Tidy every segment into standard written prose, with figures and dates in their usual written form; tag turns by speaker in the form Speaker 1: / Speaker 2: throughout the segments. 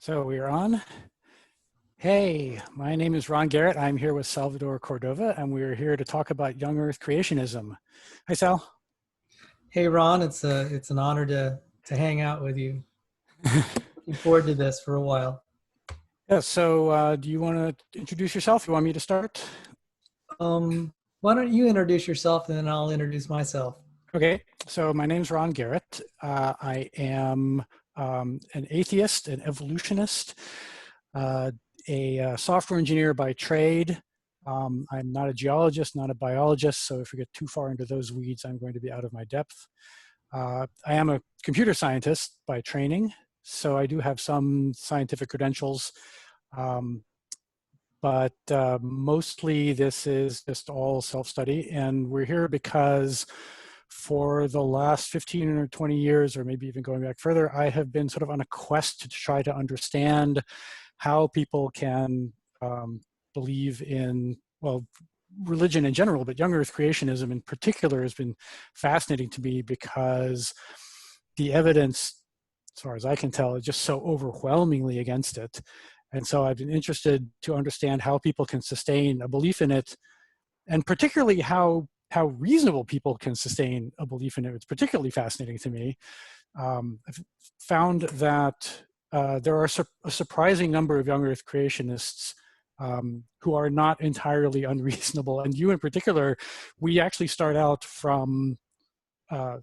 Speaker 1: So we're on. Hey, my name is Ron Garret. I'm here with Salvador Cordova, and we're here to talk about young Earth creationism. Hi, Sal.
Speaker 2: Hey Ron, it's an honor to hang out with you. Looking forward to this for a while.
Speaker 1: Yeah, so do you want to introduce yourself? You want me to start?
Speaker 2: Why don't you introduce yourself and then I'll introduce myself.
Speaker 1: Okay, so my name is Ron Garret. I am an atheist, an evolutionist, a software engineer by trade. I'm not a geologist, not a biologist, so if we get too far into those weeds, I'm going to be out of my depth. I am a computer scientist by training, so I do have some scientific credentials, but mostly this is just all self-study, and we're here because for the last 15 or 20 years, or maybe even going back further, I have been sort of on a quest to try to understand how people can believe in, well, religion in general, but young Earth creationism in particular has been fascinating to me because the evidence, as far as I can tell, is just so overwhelmingly against it. And so I've been interested to understand how people can sustain a belief in it, and particularly how reasonable people can sustain a belief in it. It's particularly fascinating to me. I've found that there are a surprising number of young Earth creationists who are not entirely unreasonable. And you in particular, we actually start out from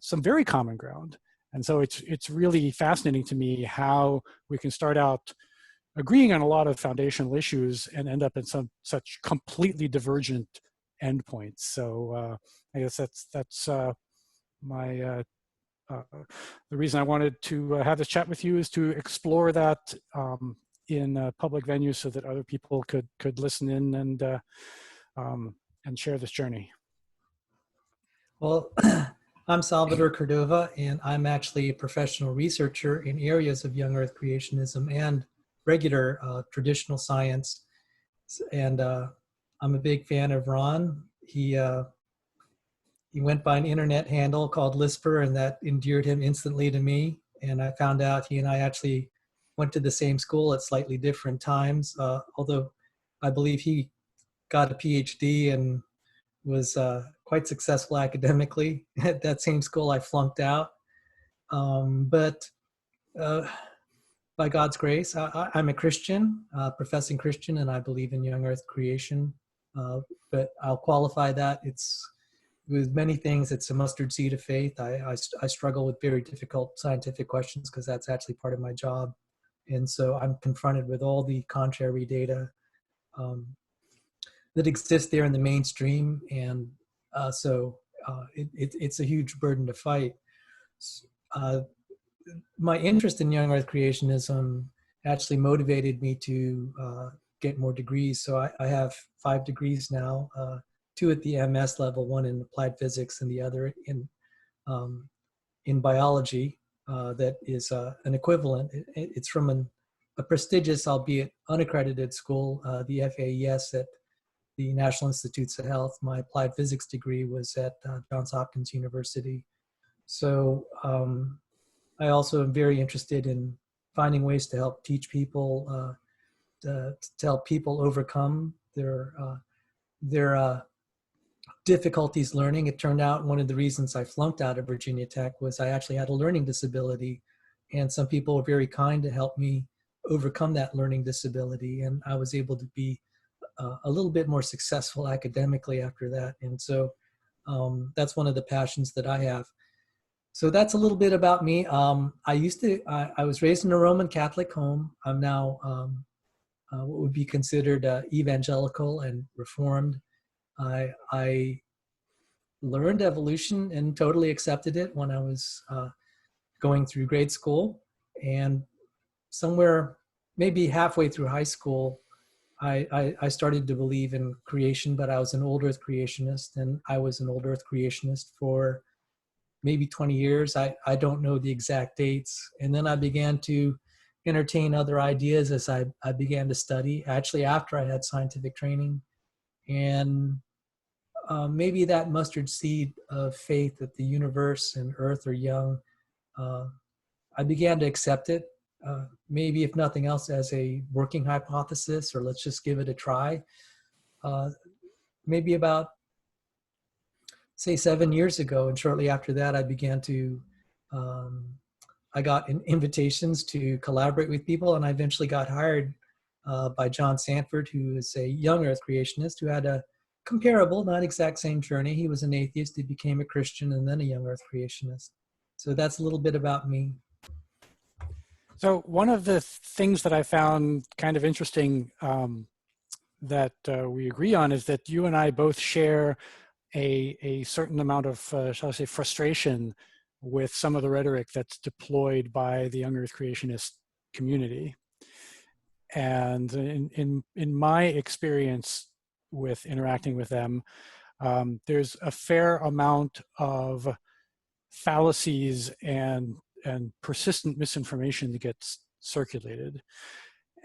Speaker 1: some very common ground. And so it's really fascinating to me how we can start out agreeing on a lot of foundational issues and end up in such completely divergent endpoints. So I guess that's my the reason I wanted to have this chat with you is to explore that in a public venues so that other people could listen in and share this journey.
Speaker 2: Well, I'm Salvador Cordova, and I'm actually a professional researcher in areas of young Earth creationism and regular traditional science. And I'm a big fan of Ron. He went by an internet handle called Lisper, and that endeared him instantly to me. And I found out he and I actually went to the same school at slightly different times, although I believe he got a PhD and was quite successful academically. At that same school, I flunked out. But by God's grace, I'm a Christian, professing Christian, and I believe in young Earth creation. But I'll qualify that. With many things, it's a mustard seed of faith. I struggle with very difficult scientific questions because that's actually part of my job. And so I'm confronted with all the contrary data that exists there in the mainstream. And so it's a huge burden to fight. My interest in young Earth creationism actually motivated me to get more degrees. So I have 5 degrees now, 2 at the MS level, 1 in applied physics and the other in biology. That is an equivalent. It's from a prestigious, albeit unaccredited school, the FAES at the National Institutes of Health. My applied physics degree was at Johns Hopkins University. So I also am very interested in finding ways to help teach people, to help people overcome their difficulties learning. It turned out one of the reasons I flunked out of Virginia Tech was I actually had a learning disability, and some people were very kind to help me overcome that learning disability, and I was able to be a little bit more successful academically after that. And so that's one of the passions that I have. So that's a little bit about me. I was raised in a Roman Catholic home. I'm now what would be considered evangelical and reformed. I learned evolution and totally accepted it when I was going through grade school. And somewhere, maybe halfway through high school, I started to believe in creation, but I was an old Earth creationist, and I was an old Earth creationist for maybe 20 years. I don't know the exact dates. And then I began to entertain other ideas as I began to study, actually after I had scientific training. And maybe that mustard seed of faith that the universe and Earth are young, I began to accept it. maybe if nothing else as a working hypothesis, or let's just give it a try. Maybe about, say, 7 years ago, and shortly after that, I began to, I got invitations to collaborate with people, and I eventually got hired by John Sanford, who is a young Earth creationist who had a comparable, not exact same journey. He was an atheist, he became a Christian, and then a young Earth creationist. So that's a little bit about me.
Speaker 1: So one of the things that I found kind of interesting that we agree on is that you and I both share a certain amount of, shall I say, frustration with some of the rhetoric that's deployed by the young Earth creationist community. And in my experience with interacting with them, there's a fair amount of fallacies and persistent misinformation that gets circulated.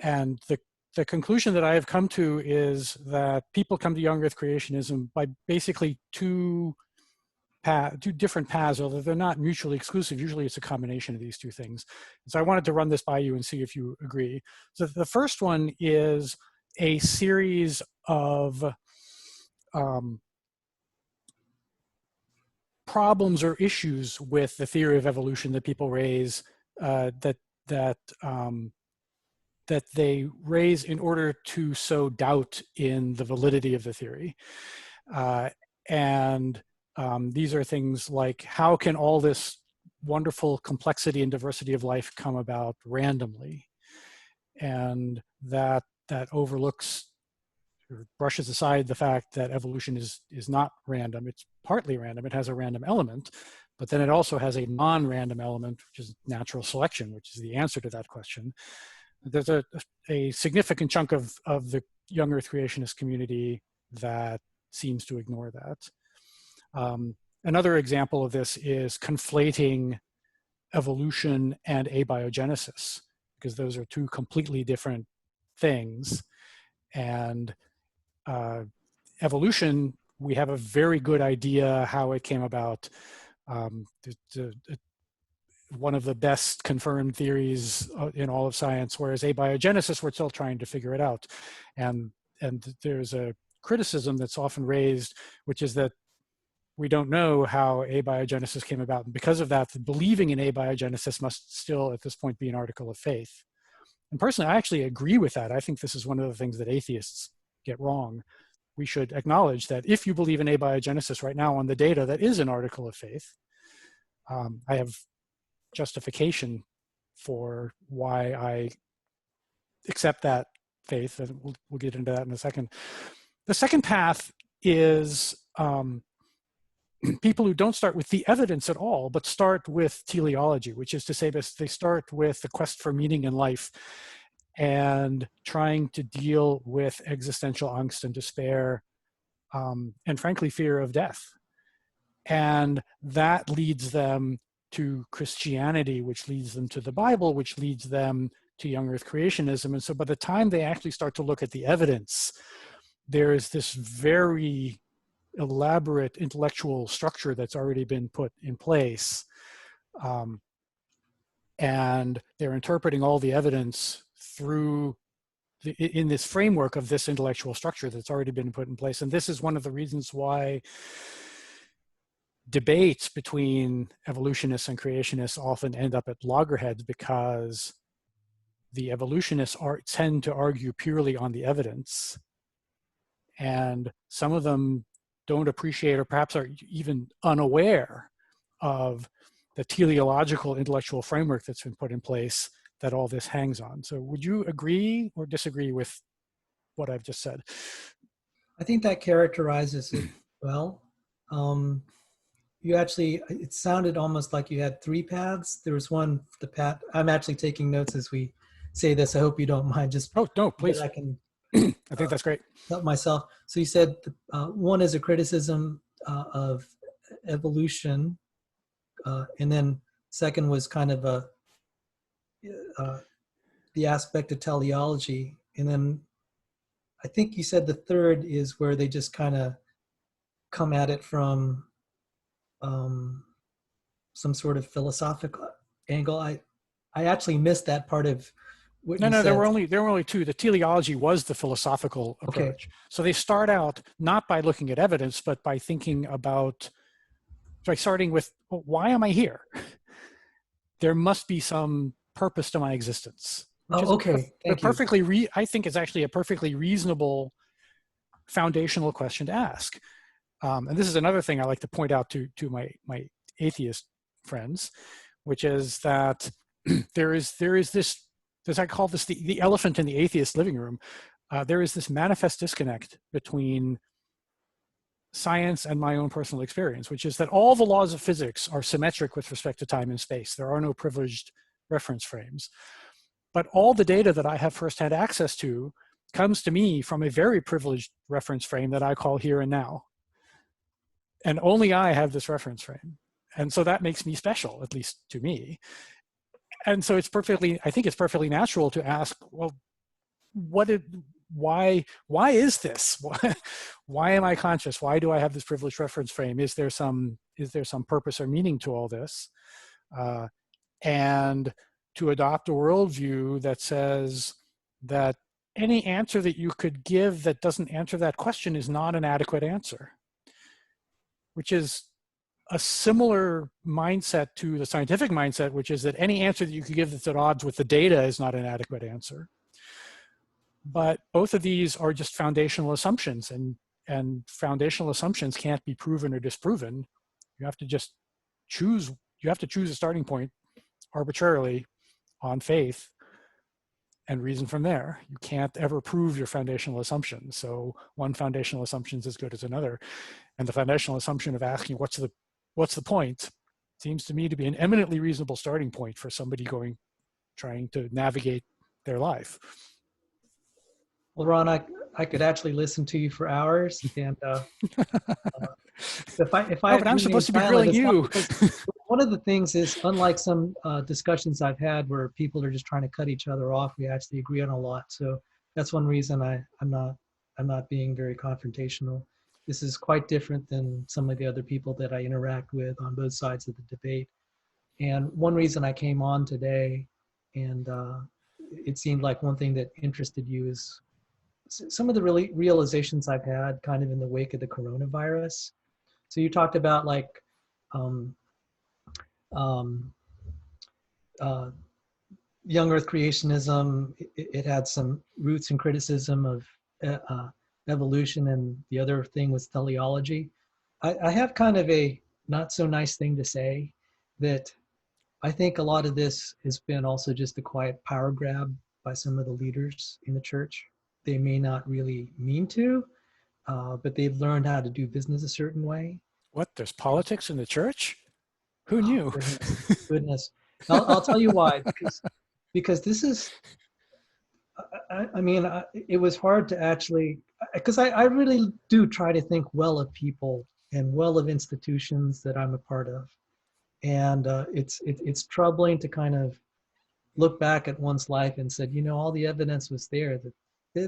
Speaker 1: And the conclusion that I have come to is that people come to young Earth creationism by basically two different paths, although they're not mutually exclusive. Usually it's a combination of these two things. So I wanted to run this by you and see if you agree. So the first one is a series of problems or issues with the theory of evolution that people raise, that they raise in order to sow doubt in the validity of the theory. These are things like, how can all this wonderful complexity and diversity of life come about randomly? And that overlooks or brushes aside the fact that evolution is not random. It's partly random. It has a random element, but then it also has a non-random element, which is natural selection, which is the answer to that question. There's a significant chunk of the young Earth creationist community that seems to ignore that. Another example of this is conflating evolution and abiogenesis, because those are two completely different things. And evolution, we have a very good idea how it came about. One of the best confirmed theories in all of science, whereas abiogenesis, we're still trying to figure it out. And there's a criticism that's often raised, which is that we don't know how abiogenesis came about. And because of that, believing in abiogenesis must still, at this point, be an article of faith. And personally, I actually agree with that. I think this is one of the things that atheists get wrong. We should acknowledge that if you believe in abiogenesis right now on the data, that is an article of faith. I have justification for why I accept that faith, and we'll get into that in a second. The second path is people who don't start with the evidence at all, but start with teleology, which is to say this, they start with the quest for meaning in life and trying to deal with existential angst and despair, and frankly, fear of death. And that leads them to Christianity, which leads them to the Bible, which leads them to young Earth creationism. And so by the time they actually start to look at the evidence, there is this very elaborate intellectual structure that's already been put in place. And they're interpreting all the evidence through in this framework of this intellectual structure that's already been put in place. And this is one of the reasons why debates between evolutionists and creationists often end up at loggerheads, because the evolutionists tend to argue purely on the evidence, and some of them don't appreciate or perhaps are even unaware of the teleological intellectual framework that's been put in place that all this hangs on. So would you agree or disagree with what I've just said?
Speaker 2: I think that characterizes it well. You actually, it sounded almost like you had three paths. There was one, the path, I'm actually taking notes as we say this. I hope you don't mind. Just,
Speaker 1: oh, no, please.
Speaker 2: I can
Speaker 1: I think that's great.
Speaker 2: Help myself. So you said one is a criticism of evolution, and then second was kind of the aspect of teleology, and then I think you said the third is where they just kind of come at it from some sort of philosophical angle. I actually missed that part of what
Speaker 1: No,
Speaker 2: you
Speaker 1: no,
Speaker 2: said.
Speaker 1: there were only two. The teleology was the philosophical
Speaker 2: Okay.
Speaker 1: approach. So they start out not by looking at evidence, but by thinking about, by starting with, well, why am I here? There must be some purpose to my existence, which is
Speaker 2: Oh, okay. Thank you.
Speaker 1: I think is actually a perfectly reasonable foundational question to ask. And this is another thing I like to point out to my atheist friends, which is that there is this, as I call this, the elephant in the atheist living room. There is this manifest disconnect between science and my own personal experience, which is that all the laws of physics are symmetric with respect to time and space. There are no privileged reference frames. But all the data that I have firsthand access to comes to me from a very privileged reference frame that I call here and now. And only I have this reference frame. And so that makes me special, at least to me. And so I think it's perfectly natural to ask, well, why is this? Why am I conscious? Why do I have this privileged reference frame? Is there some purpose or meaning to all this? And to adopt a worldview that says that any answer that you could give that doesn't answer that question is not an adequate answer, which is a similar mindset to the scientific mindset, which is that any answer that you could give that's at odds with the data is not an adequate answer. But both of these are just foundational assumptions, and foundational assumptions can't be proven or disproven. You have to just choose a starting point arbitrarily on faith and reason from there. You can't ever prove your foundational assumption. So one foundational assumption is as good as another. And the foundational assumption of asking what's the point seems to me to be an eminently reasonable starting point for somebody trying to navigate their life.
Speaker 2: Well, Ron, I could actually listen to you for hours, and if I
Speaker 1: but I'm supposed to be grilling you.
Speaker 2: One of the things is, unlike some discussions I've had where people are just trying to cut each other off, we actually agree on a lot. So that's one reason I'm not being very confrontational. This is quite different than some of the other people that I interact with on both sides of the debate. And one reason I came on today, and it seemed like one thing that interested you, is some of the realizations I've had kind of in the wake of the coronavirus. So you talked about like young earth creationism. It had some roots in criticism of evolution, and the other thing was teleology. I have kind of a not so nice thing to say, that I think a lot of this has been also just a quiet power grab by some of the leaders in the church. They may not really mean to, but they've learned how to do business a certain way.
Speaker 1: What, there's politics in the church? Who knew?
Speaker 2: Goodness. I'll tell you why, because this is, it was hard to actually, because I really do try to think well of people and well of institutions that I'm a part of. And it's troubling to kind of look back at one's life and said, all the evidence was there that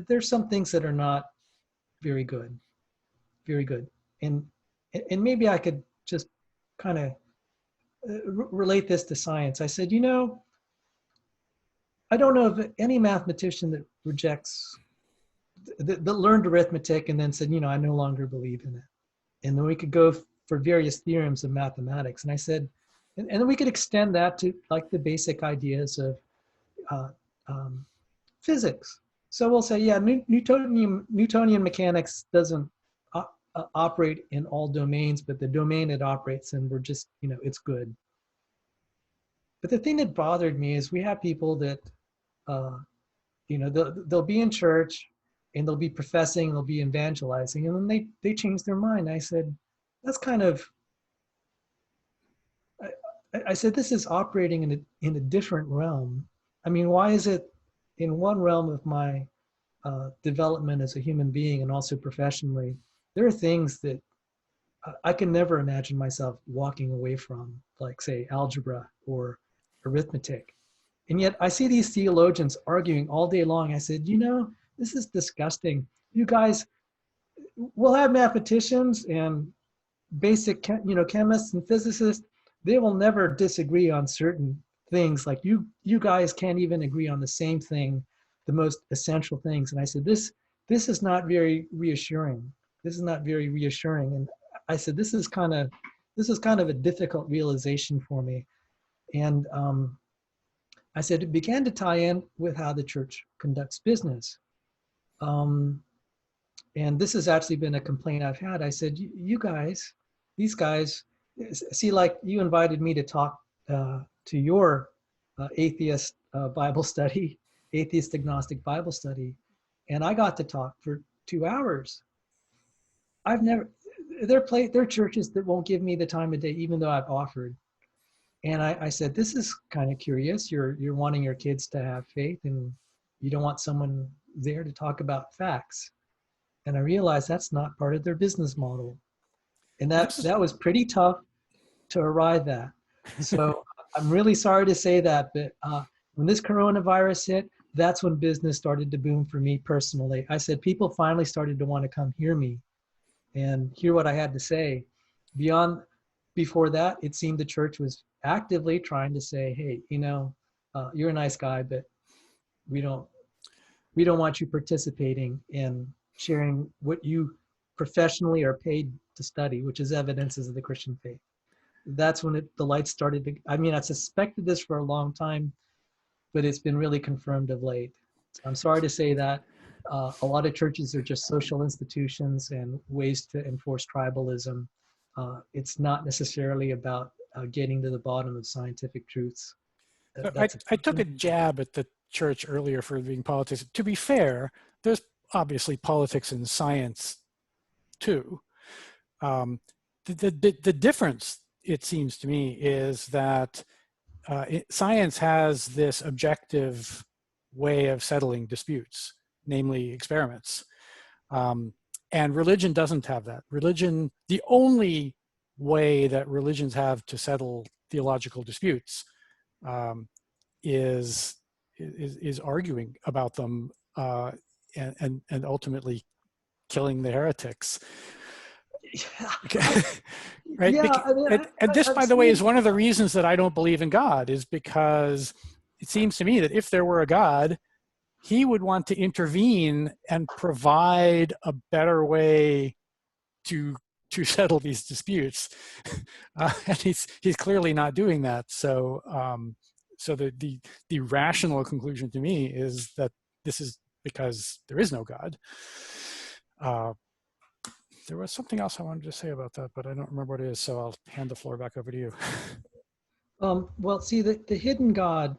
Speaker 2: there's some things that are not very good, very good. And maybe I could just kind of relate this to science. I said, I don't know of any mathematician that rejects, that learned arithmetic and then said, I no longer believe in it. And then we could go for various theorems of mathematics. And I said, and then we could extend that to like the basic ideas of physics. So we'll say, yeah, Newtonian mechanics doesn't operate in all domains, but the domain it operates in, we're just, it's good. But the thing that bothered me is we have people that, they'll be in church and they'll be professing, they'll be evangelizing, and then they change their mind. I said, that's kind of, I said, this is operating in a different realm. I mean, why is it in one realm of my development as a human being and also professionally, there are things that I can never imagine myself walking away from, like say algebra or arithmetic. And yet I see these theologians arguing all day long. I said, this is disgusting. You guys, we'll have mathematicians and basic, chemists and physicists. They will never disagree on certain things like you guys can't even agree on the same thing, the most essential things. And I said, this is not very reassuring. This is not very reassuring. And I said, this is kind of a difficult realization for me. And I said, it began to tie in with how the church conducts business. And this has actually been a complaint I've had. I said, you guys, these guys, see, like you invited me to talk to your atheist Bible study, atheist agnostic Bible study. And I got to talk for 2 hours. I've never, there are churches that won't give me the time of day, even though I've offered. And I said, this is kind of curious. You're wanting your kids to have faith and you don't want someone there to talk about facts. And I realized that's not part of their business model. And that was pretty tough to arrive at. So I'm really sorry to say that, but when this coronavirus hit, that's when business started to boom for me personally. I said, people finally started to want to come hear me and hear what I had to say. Before that, it seemed the church was actively trying to say, hey, you're a nice guy, but we don't want you participating in sharing what you professionally are paid to study, which is evidences of the Christian faith. That's when the lights started to, I suspected this for a long time, but it's been really confirmed of late. I'm sorry to say that. A lot of churches are just social institutions and ways to enforce tribalism. It's not necessarily about getting to the bottom of scientific truths.
Speaker 1: I took a jab at the church earlier for being politics. To be fair, there's obviously politics in science too. The difference, it seems to me, is that science has this objective way of settling disputes, namely experiments. And religion doesn't have that. Religion, the only way that religions have to settle theological disputes is arguing about them and ultimately killing the heretics. Right?
Speaker 2: Yeah,
Speaker 1: and this, by the way, is one of the reasons that I don't believe in God, is because it seems to me that if there were a God, he would want to intervene and provide a better way to settle these disputes, and he's clearly not doing that. So so the rational conclusion to me is that this is because there is no God. There was something else I wanted to say about that, but I don't remember what it is, so I'll hand the floor back over to you.
Speaker 2: Well, see, the hidden God,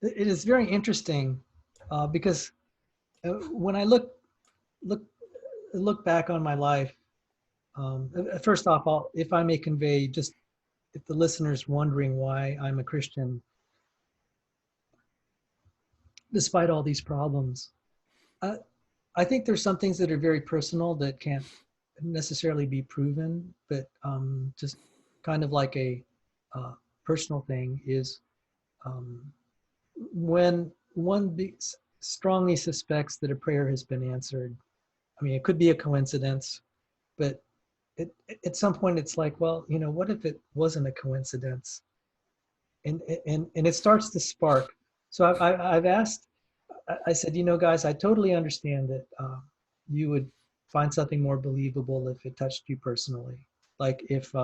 Speaker 2: it is very interesting because when I look back on my life, first off, if I may convey, just if the listener's wondering why I'm a Christian, despite all these problems, I think there's some things that are very personal that can't necessarily be proven, but just kind of like a personal thing is when one strongly suspects that a prayer has been answered. I mean, it could be a coincidence, but at some point it's like, well, what if it wasn't a coincidence? And it starts to spark. So I've asked, I said, guys, I totally understand that you would find something more believable if it touched you personally. Like if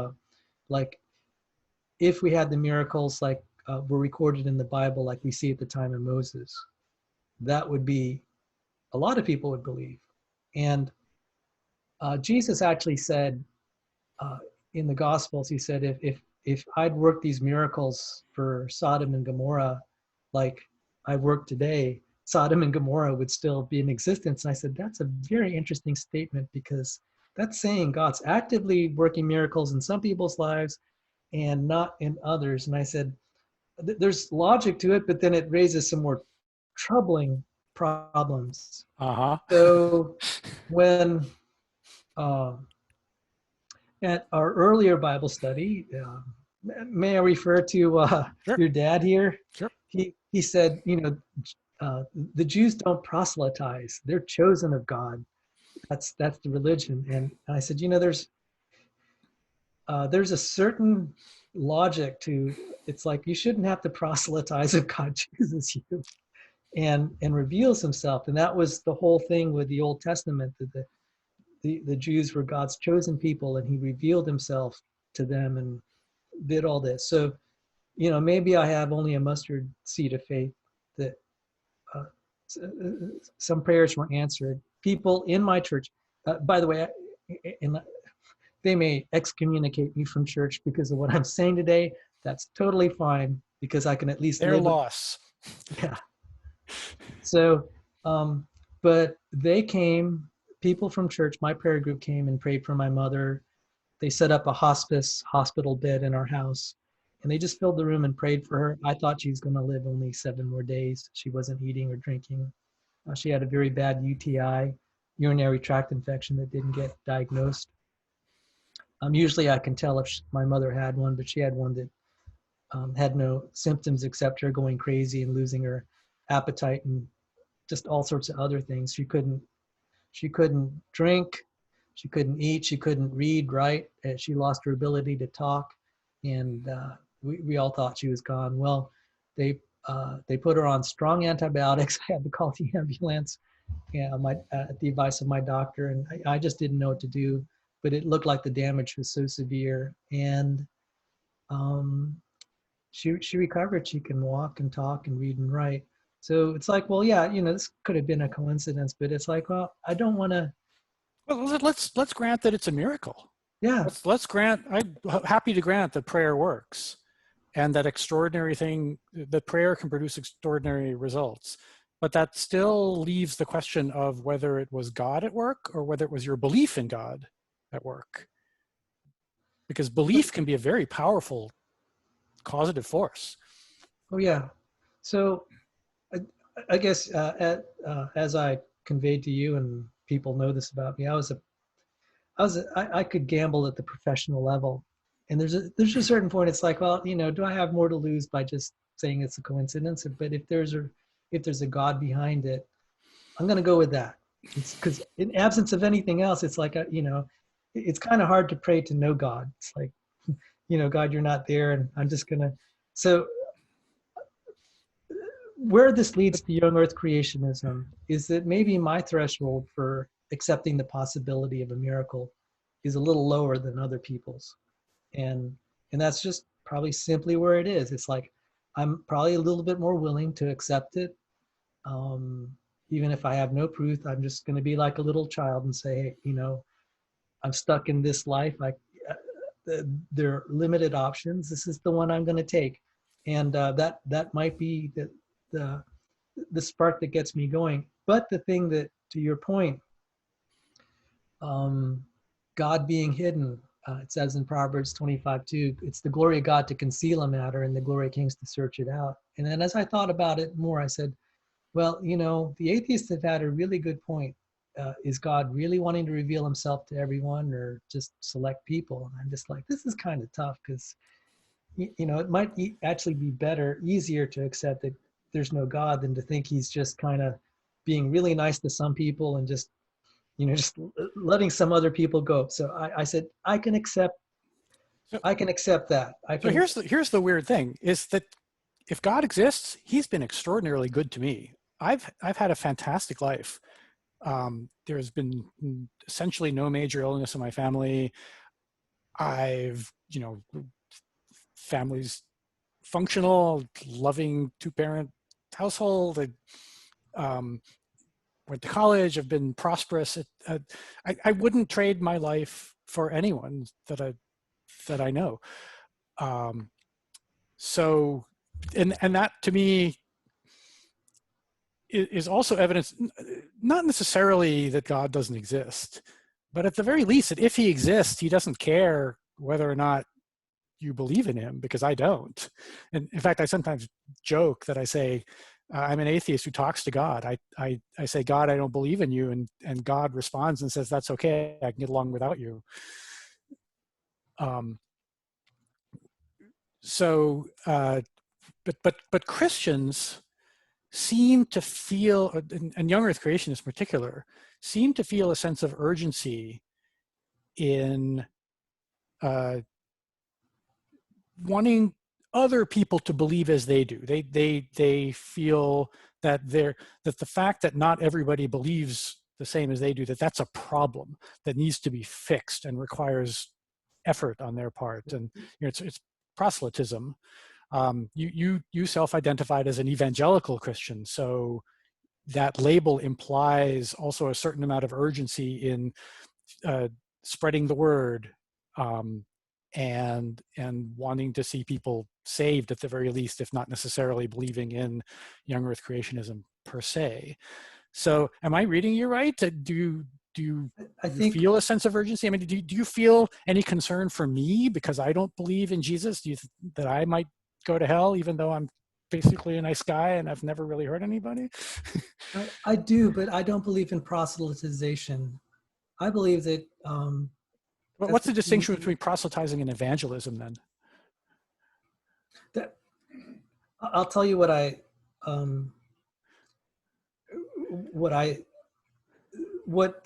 Speaker 2: we had the miracles like were recorded in the Bible, like we see at the time of Moses, that would be, a lot of people would believe. And Jesus actually said in the Gospels, he said, if I'd worked these miracles for Sodom and Gomorrah, like I work today, Sodom and Gomorrah would still be in existence. And I said, that's a very interesting statement, because that's saying God's actively working miracles in some people's lives and not in others. And I said, there's logic to it, but then it raises some more troubling problems. So when at our earlier Bible study, may I refer to
Speaker 1: Sure.
Speaker 2: your dad here?
Speaker 1: Sure.
Speaker 2: He said, the Jews don't proselytize; they're chosen of God. That's the religion. And I said, there's a certain logic to, it's like you shouldn't have to proselytize if God chooses you and reveals himself. And that was the whole thing with the Old Testament, that the Jews were God's chosen people, and he revealed himself to them and did all this. So, maybe I have only a mustard seed of faith that uh, some prayers were answered. People in my church, by the way, and they may excommunicate me from church because of what I'm saying today. That's totally fine, because I can at least
Speaker 1: Their
Speaker 2: live.
Speaker 1: loss.
Speaker 2: Yeah. So, but they came, people from church, my prayer group came and prayed for my mother. They set up a hospital bed in our house, and they just filled the room and prayed for her. I thought she was going to live only 7 more days. She wasn't eating or drinking. She had a very bad UTI, urinary tract infection, that didn't get diagnosed. Usually I can tell if my mother had one, but she had one that had no symptoms except her going crazy and losing her appetite and just all sorts of other things. She couldn't drink, she couldn't eat, she couldn't read, write. She lost her ability to talk, and we all thought she was gone. Well, they put her on strong antibiotics. I had to call the ambulance, at the advice of my doctor, and I just didn't know what to do. But it looked like the damage was so severe, and she recovered. She can walk and talk and read and write. So it's like, well, yeah, this could have been a coincidence, but it's like, well, I don't want to.
Speaker 1: Well, let's grant that it's a miracle.
Speaker 2: Yeah.
Speaker 1: Let's grant. I'm happy to grant that prayer works, and that that prayer can produce extraordinary results. But that still leaves the question of whether it was God at work or whether it was your belief in God at work. Because belief can be a very powerful causative force.
Speaker 2: Oh yeah. So I guess as I conveyed to you, and people know this about me, I could gamble at the professional level, and there's a certain point. It's like, well, do I have more to lose by just saying it's a coincidence? But if there's a God behind it, I'm going to go with that. It's because in absence of anything else, it's like it's kind of hard to pray to no God. It's like, God, you're not there, and I'm just gonna. So where this leads to young Earth creationism is that maybe my threshold for accepting the possibility of a miracle is a little lower than other people's, and that's just probably simply where it is. It's like I'm probably a little bit more willing to accept it, even if I have no proof. I'm just going to be like a little child and say, hey, I'm stuck in this life. There are limited options. This is the one I'm going to take, and that might be the spark that gets me going. But the thing that, to your point, God being hidden, it says in Proverbs 25:2, it's the glory of God to conceal a matter, and the glory of kings to search it out. And then as I thought about it more, I said, well, the atheists have had a really good point. Is God really wanting to reveal himself to everyone, or just select people? And I'm just like, this is kind of tough, because it might actually be easier to accept that there's no God than to think he's just kind of being really nice to some people and just letting some other people go. So I said, I can accept that.
Speaker 1: So here's the weird thing, is that if God exists, he's been extraordinarily good to me. I've had a fantastic life. There's been essentially no major illness in my family. I've, family's functional, loving 2-parent household. I went to college. I've been prosperous. I wouldn't trade my life for anyone that I know. So, and that to me is also evidence, not necessarily that God doesn't exist, but at the very least that if he exists, he doesn't care whether or not you believe in him, because I don't. And in fact, I sometimes joke that I say, I'm an atheist who talks to God. I say, God, I don't believe in you. And God responds and says, that's okay. I can get along without you. But Christians seem to feel, and young Earth creationists in particular, seem to feel a sense of urgency in wanting other people to believe as they do. They feel that that the fact that not everybody believes the same as they do, that's a problem that needs to be fixed and requires effort on their part. And it's proselytism. You self-identified as an evangelical Christian, so that label implies also a certain amount of urgency in spreading the word, and wanting to see people saved at the very least, if not necessarily believing in young earth creationism per se. So am I reading you right? Do you feel a sense of urgency? I mean, do you feel any concern for me because I don't believe in Jesus? Do you that I might go to hell even though I'm basically a nice guy and I've never really hurt anybody?
Speaker 2: I do, but I don't believe in proselytization. I believe that.
Speaker 1: But what's the distinction between proselytizing and evangelism then?
Speaker 2: I'll tell you what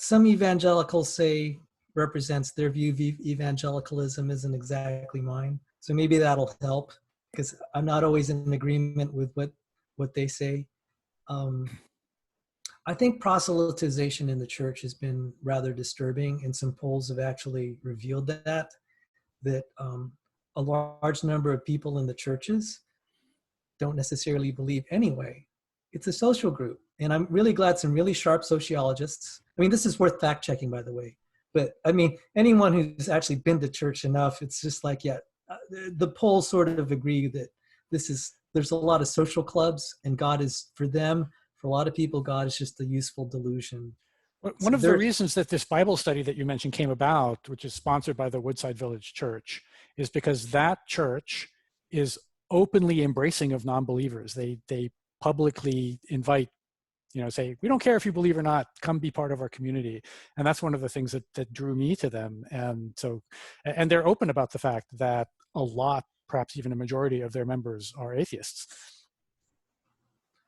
Speaker 2: some evangelicals say represents their view of evangelicalism isn't exactly mine. So maybe that'll help, because I'm not always in agreement with what they say. I think proselytization in the church has been rather disturbing, and some polls have actually revealed that a large number of people in the churches don't necessarily believe anyway. It's a social group. And I'm really glad some really sharp sociologists, I mean, this is worth fact checking, by the way, but I mean, anyone who's actually been to church enough, it's just like, yeah, the polls sort of agree that there's a lot of social clubs, and God is, for them, for a lot of people, God is just a useful delusion.
Speaker 1: One of the reasons that this Bible study that you mentioned came about, which is sponsored by the Woodside Village Church, is because that church is openly embracing of non-believers. They publicly invite, say, we don't care if you believe or not, come be part of our community. And that's one of the things that drew me to them. And so, and they're open about the fact that a lot, perhaps even a majority of their members are atheists.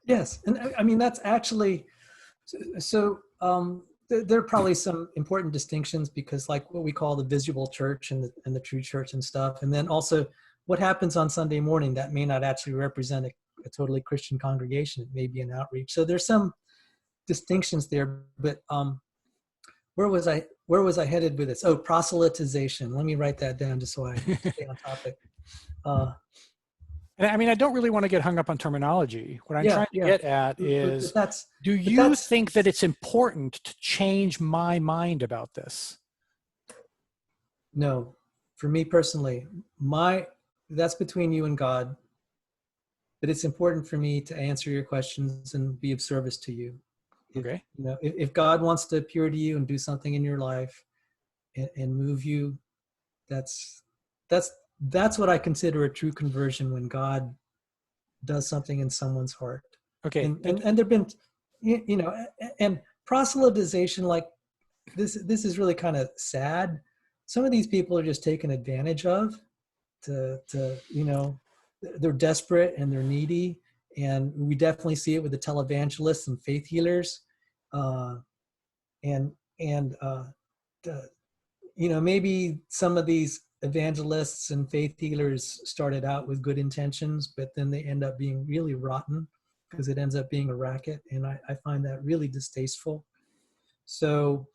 Speaker 2: Yes, and I mean, that's actually, so there are probably some important distinctions, because like what we call the visible church and the true church and stuff, and then also what happens on Sunday morning, that may not actually represent a totally Christian congregation. It may be an outreach. So there's some distinctions there, but where was I headed with this? Oh, proselytization. Let me write that down just so I stay on topic.
Speaker 1: I mean, I don't really want to get hung up on terminology. What I'm trying to get at is, do you think that it's important to change my mind about this?
Speaker 2: No, for me personally, that's between you and God. But it's important for me to answer your questions and be of service to you.
Speaker 1: Okay.
Speaker 2: If God wants to appear to you and do something in your life and move you, that's what I consider a true conversion, when God does something in someone's heart.
Speaker 1: Okay.
Speaker 2: And there've been, and proselytization, like this is really kind of sad. Some of these people are just taken advantage of they're desperate and they're needy. And we definitely see it with the televangelists and faith healers. Maybe some of these evangelists and faith healers started out with good intentions, but then they end up being really rotten because it ends up being a racket. And I find that really distasteful. So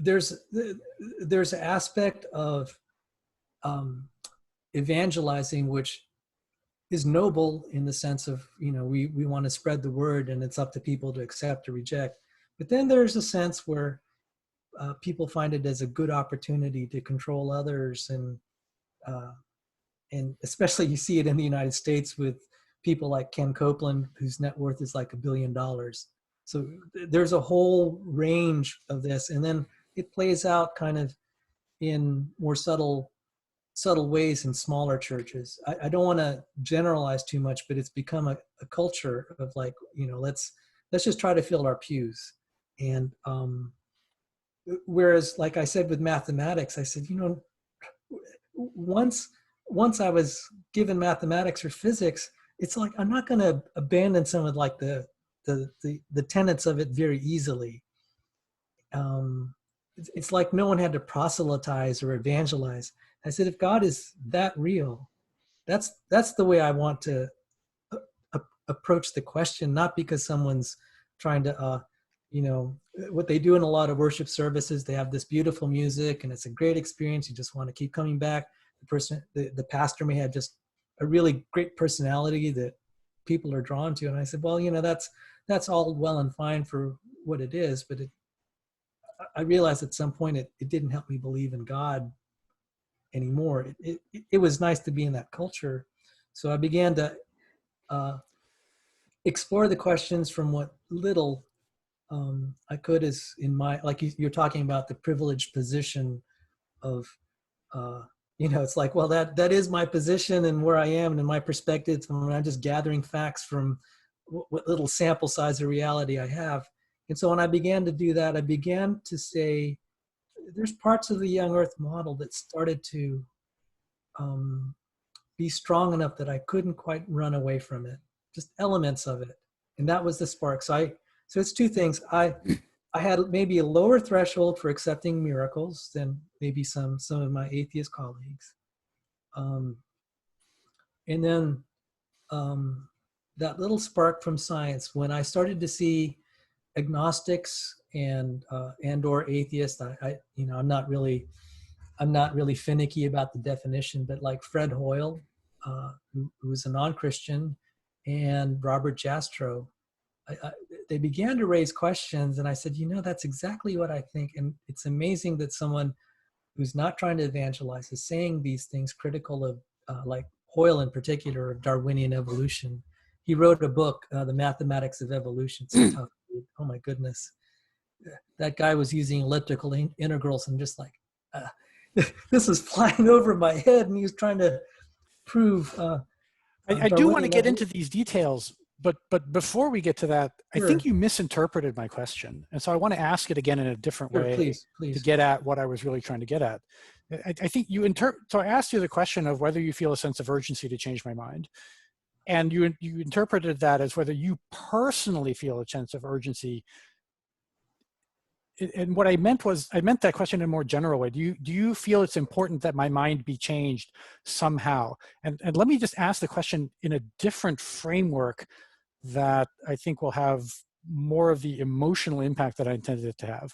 Speaker 2: there's an aspect of evangelizing which is noble, in the sense of, we want to spread the word, and it's up to people to accept or reject. But then there's a sense where people find it as a good opportunity to control others, and especially you see it in the United States with people like Ken Copeland, whose net worth is like $1 billion. So there's a whole range of this, and then it plays out kind of in more subtle ways in smaller churches. I don't want to generalize too much, but it's become a culture of like, let's just try to fill our pews. And whereas, like I said with mathematics, I said, once I was given mathematics or physics, it's like I'm not going to abandon some of like the tenets of it very easily. it's like no one had to proselytize or evangelize. I said, if God is that real, that's the way I want to approach the question, not because someone's trying to, what they do in a lot of worship services, they have this beautiful music and it's a great experience. You just want to keep coming back. The pastor may have just a really great personality that people are drawn to. And I said, well, that's all well and fine for what it is, but I realized at some point it didn't help me believe in God anymore. It was nice to be in that culture. So I began to explore the questions from what little I could, as in my, like you're talking about the privileged position of, it's like, well, that is my position and where I am and in my perspective, and I'm just gathering facts from what little sample size of reality I have. And so when I began to do that, I began to say, there's parts of the young earth model that started to be strong enough that I couldn't quite run away from it, just elements of it. And that was the spark. So it's two things. I had maybe a lower threshold for accepting miracles than maybe some of my atheist colleagues. And then that little spark from science, when I started to see agnostics and or atheists, I'm not really finicky about the definition, but like Fred Hoyle, who was a non-Christian, and Robert Jastrow, they began to raise questions, and I said, that's exactly what I think. And it's amazing that someone who's not trying to evangelize is saying these things critical of, like Hoyle in particular, of Darwinian evolution. He wrote a book, The Mathematics of Evolution. It's a tough read. Oh my goodness. That guy was using elliptical integrals and just like, this is flying over my head, and he was trying to prove.
Speaker 1: I do want to get into these details, but before we get to that, sure. I think you misinterpreted my question. And so I want to ask it again in a different way
Speaker 2: please.
Speaker 1: To get at what I was really trying to get at. I think so I asked you the question of whether you feel a sense of urgency to change my mind. And you interpreted that as whether you personally feel a sense of urgency. And what I meant that question in a more general way. Do you feel it's important that my mind be changed somehow? And let me just ask the question in a different framework that I think will have more of the emotional impact that I intended it to have.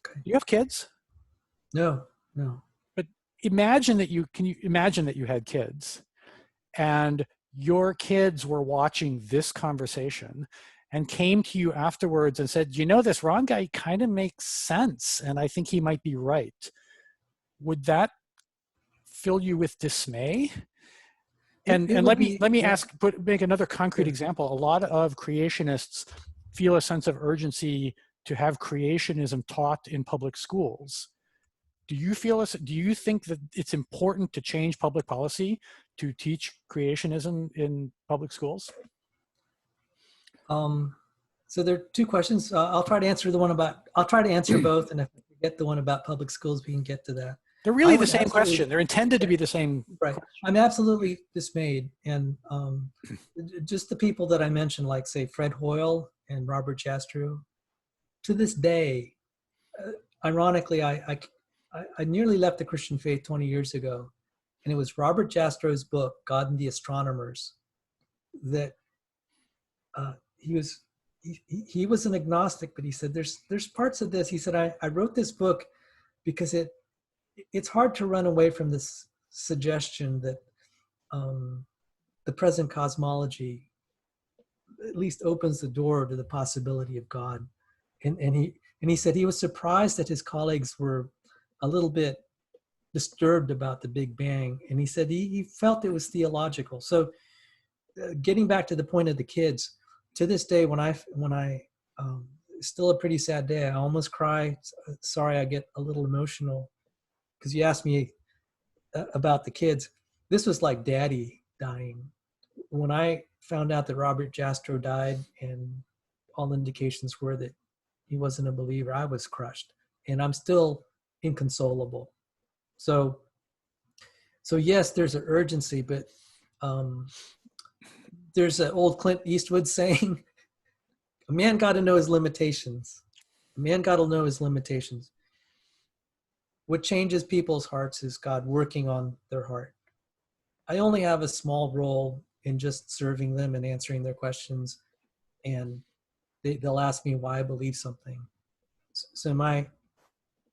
Speaker 1: Okay. Do you have kids?
Speaker 2: No.
Speaker 1: But imagine that you had kids and your kids were watching this conversation and came to you afterwards and said, this Ron guy kind of makes sense, and I think he might be right. Would that fill you with dismay? And let me make another concrete example. A lot of creationists feel a sense of urgency to have creationism taught in public schools. Do you think that it's important to change public policy to teach creationism in public schools?
Speaker 2: So there are two questions. I'll try to answer both, and if I forget the one about public schools, we can get to that.
Speaker 1: They're really the same question. They're intended to be the same.
Speaker 2: Right. Question. I'm absolutely dismayed, and just the people that I mentioned, like say Fred Hoyle and Robert Jastrow, to this day, ironically, I nearly left the Christian faith 20 years ago, and it was Robert Jastrow's book, God and the Astronomers, that he was an agnostic, but he said there's parts of this. He said I wrote this book because it's hard to run away from this suggestion that the present cosmology at least opens the door to the possibility of God, and he said he was surprised that his colleagues were a little bit disturbed about the Big Bang, and he said he felt it was theological. So getting back to the point of the kids, to this day, when I still a pretty sad day, I almost cry. Sorry, I get a little emotional because you asked me about the kids. This was like daddy dying. When I found out that Robert Jastrow died and all indications were that he wasn't a believer, I was crushed, and I'm still inconsolable. So yes, there's an urgency, but there's an old Clint Eastwood saying, a man got to know his limitations. A man got to know his limitations. what changes people's hearts is God working on their heart. I only have a small role in just serving them and answering their questions, and they'll ask me why I believe something. So my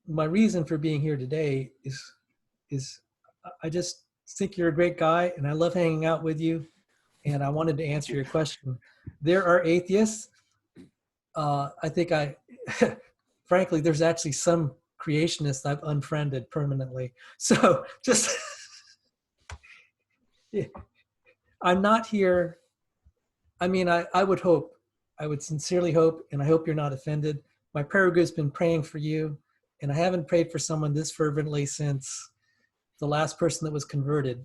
Speaker 2: reason for being here today is I just think you're a great guy, and I love hanging out with you, and I wanted to answer your question. There are atheists. I think frankly, there's actually some creationists I've unfriended permanently. So just, yeah, I'm not here. I mean, I would hope, I would sincerely hope, and I hope you're not offended. My prayer group's been praying for you, and I haven't prayed for someone this fervently since the last person that was converted.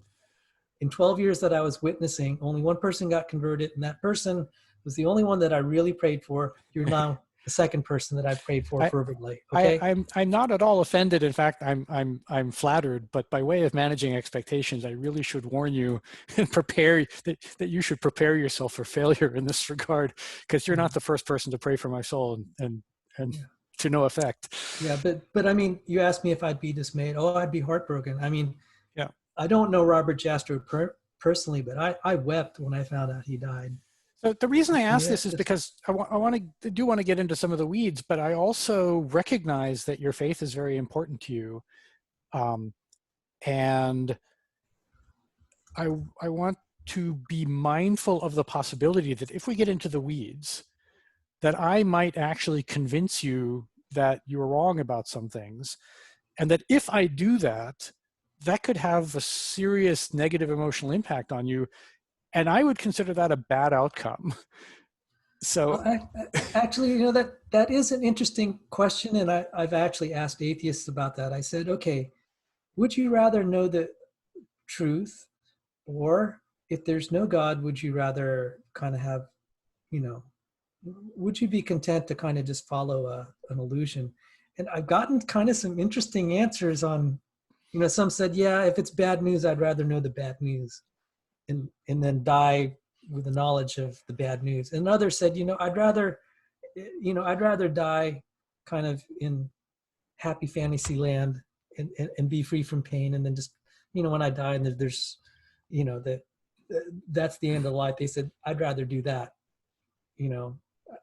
Speaker 2: In 12 years that I was witnessing, only one person got converted, and that person was the only one that I really prayed for. You're now the second person that I prayed for fervently. Okay.
Speaker 1: I'm not at all offended. In fact, I'm flattered. But by way of managing expectations, I really should warn you and prepare that you should prepare yourself for failure in this regard, because you're not the first person to pray for my soul and yeah. To no effect.
Speaker 2: Yeah, but I mean, you asked me if I'd be dismayed. Oh, I'd be heartbroken. I mean,
Speaker 1: yeah.
Speaker 2: I don't know Robert Jastrow personally, but I wept when I found out he died.
Speaker 1: So the reason I ask this is because I want to get into some of the weeds, but I also recognize that your faith is very important to you, and I want to be mindful of the possibility that if we get into the weeds, that I might actually convince you that you're wrong about some things, and that if I do that, that could have a serious negative emotional impact on you. And I would consider that a bad outcome. So
Speaker 2: actually, you know, that is an interesting question. And I've actually asked atheists about that. I said, okay, would you rather know the truth, or if there's no God, would you rather kind of have, you know, would you be content to kind of just follow an illusion? And I've gotten kind of some interesting answers on, you know, some said, yeah, if it's bad news, I'd rather know the bad news and then die with the knowledge of the bad news. And others said, you know, I'd rather die kind of in happy fantasy land and be free from pain. And then just, you know, when I die and there's, you know, that's the end of life. They said, I'd rather do that. You know,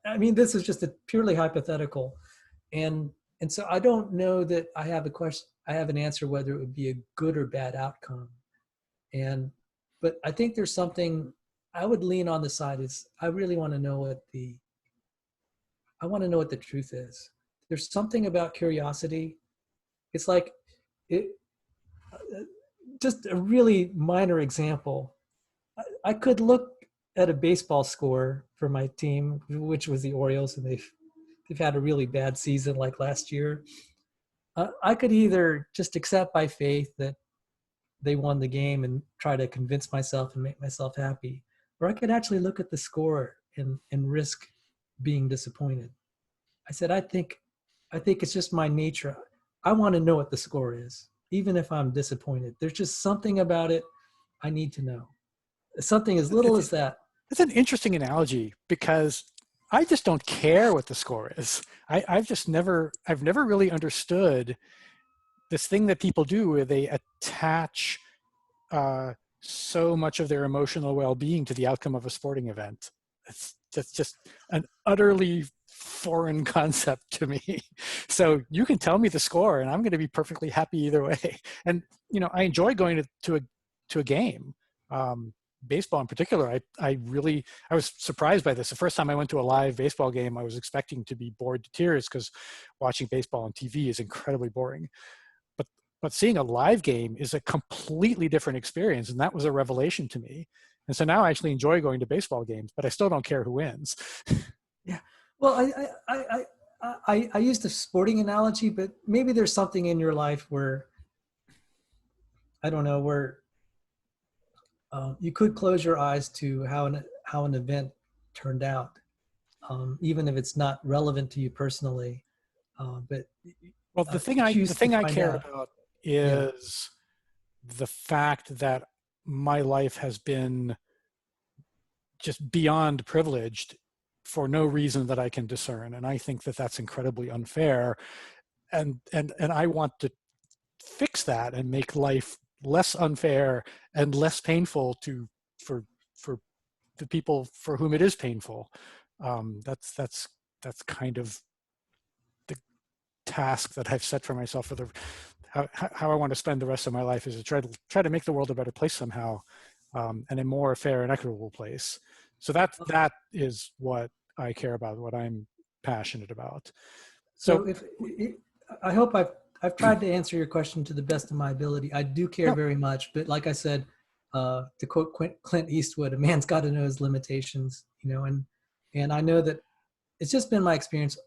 Speaker 2: I mean, this is just a purely hypothetical. And so I don't know that I have an answer whether it would be a good or bad outcome. But I think there's something I would lean on the side is I really want to know what the truth is. There's something about curiosity. It's like just a really minor example. I could look at a baseball score for my team, which was the Orioles, and they've had a really bad season like last year. I could either just accept by faith that they won the game and try to convince myself and make myself happy, or I could actually look at the score and risk being disappointed. I said, I think it's just my nature. I want to know what the score is, even if I'm disappointed. There's just something about it I need to know. Something as little as that.
Speaker 1: It's an interesting analogy, because I just don't care what the score is. I've never really understood this thing that people do where they attach so much of their emotional well-being to the outcome of a sporting event. That's just an utterly foreign concept to me. So you can tell me the score and I'm going to be perfectly happy either way. And, you know, I enjoy going to a game. Baseball in particular, I was surprised by this. The first time I went to a live baseball game, I was expecting to be bored to tears because watching baseball on TV is incredibly boring. But seeing a live game is a completely different experience, and that was a revelation to me. And so now I actually enjoy going to baseball games, but I still don't care who wins.
Speaker 2: Yeah. Well, I used a sporting analogy, but maybe there's something in your life where, I don't know, where you could close your eyes to how an event turned out, even if it's not relevant to you personally. But
Speaker 1: well, the thing I care about is the fact that my life has been just beyond privileged for no reason that I can discern, and I think that that's incredibly unfair. And I want to fix that and make life less unfair and less painful for the people for whom it is painful. That's kind of the task that I've set for myself for how I want to spend the rest of my life, is to try to make the world a better place somehow, and a more fair and equitable place. So that is what I care about, what I'm passionate about.
Speaker 2: So I hope I've tried to answer your question to the best of my ability. I do care very much, but like I said, to quote Clint Eastwood, a man's got to know his limitations, and I know that it's just been my experience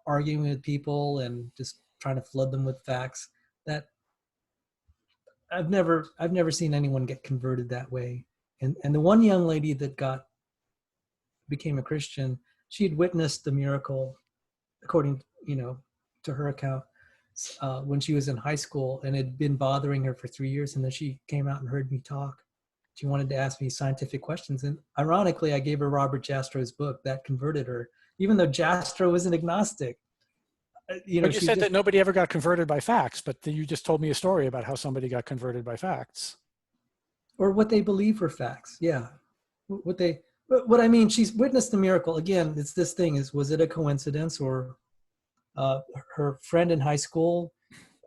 Speaker 2: arguing with people and just trying to flood them with facts, that I've never seen anyone get converted that way. And the one young lady that became a Christian, she had witnessed the miracle, according to her account, when she was in high school, and it had been bothering her for 3 years. And then she came out and heard me talk. She wanted to ask me scientific questions. And ironically, I gave her Robert Jastro's book. That converted her, even though Jastro was an agnostic.
Speaker 1: But you said that nobody ever got converted by facts, but you just told me a story about how somebody got converted by facts.
Speaker 2: Or what they believe were facts. Yeah. What I mean, she's witnessed the miracle. Again, it's this thing was it a coincidence, or her friend in high school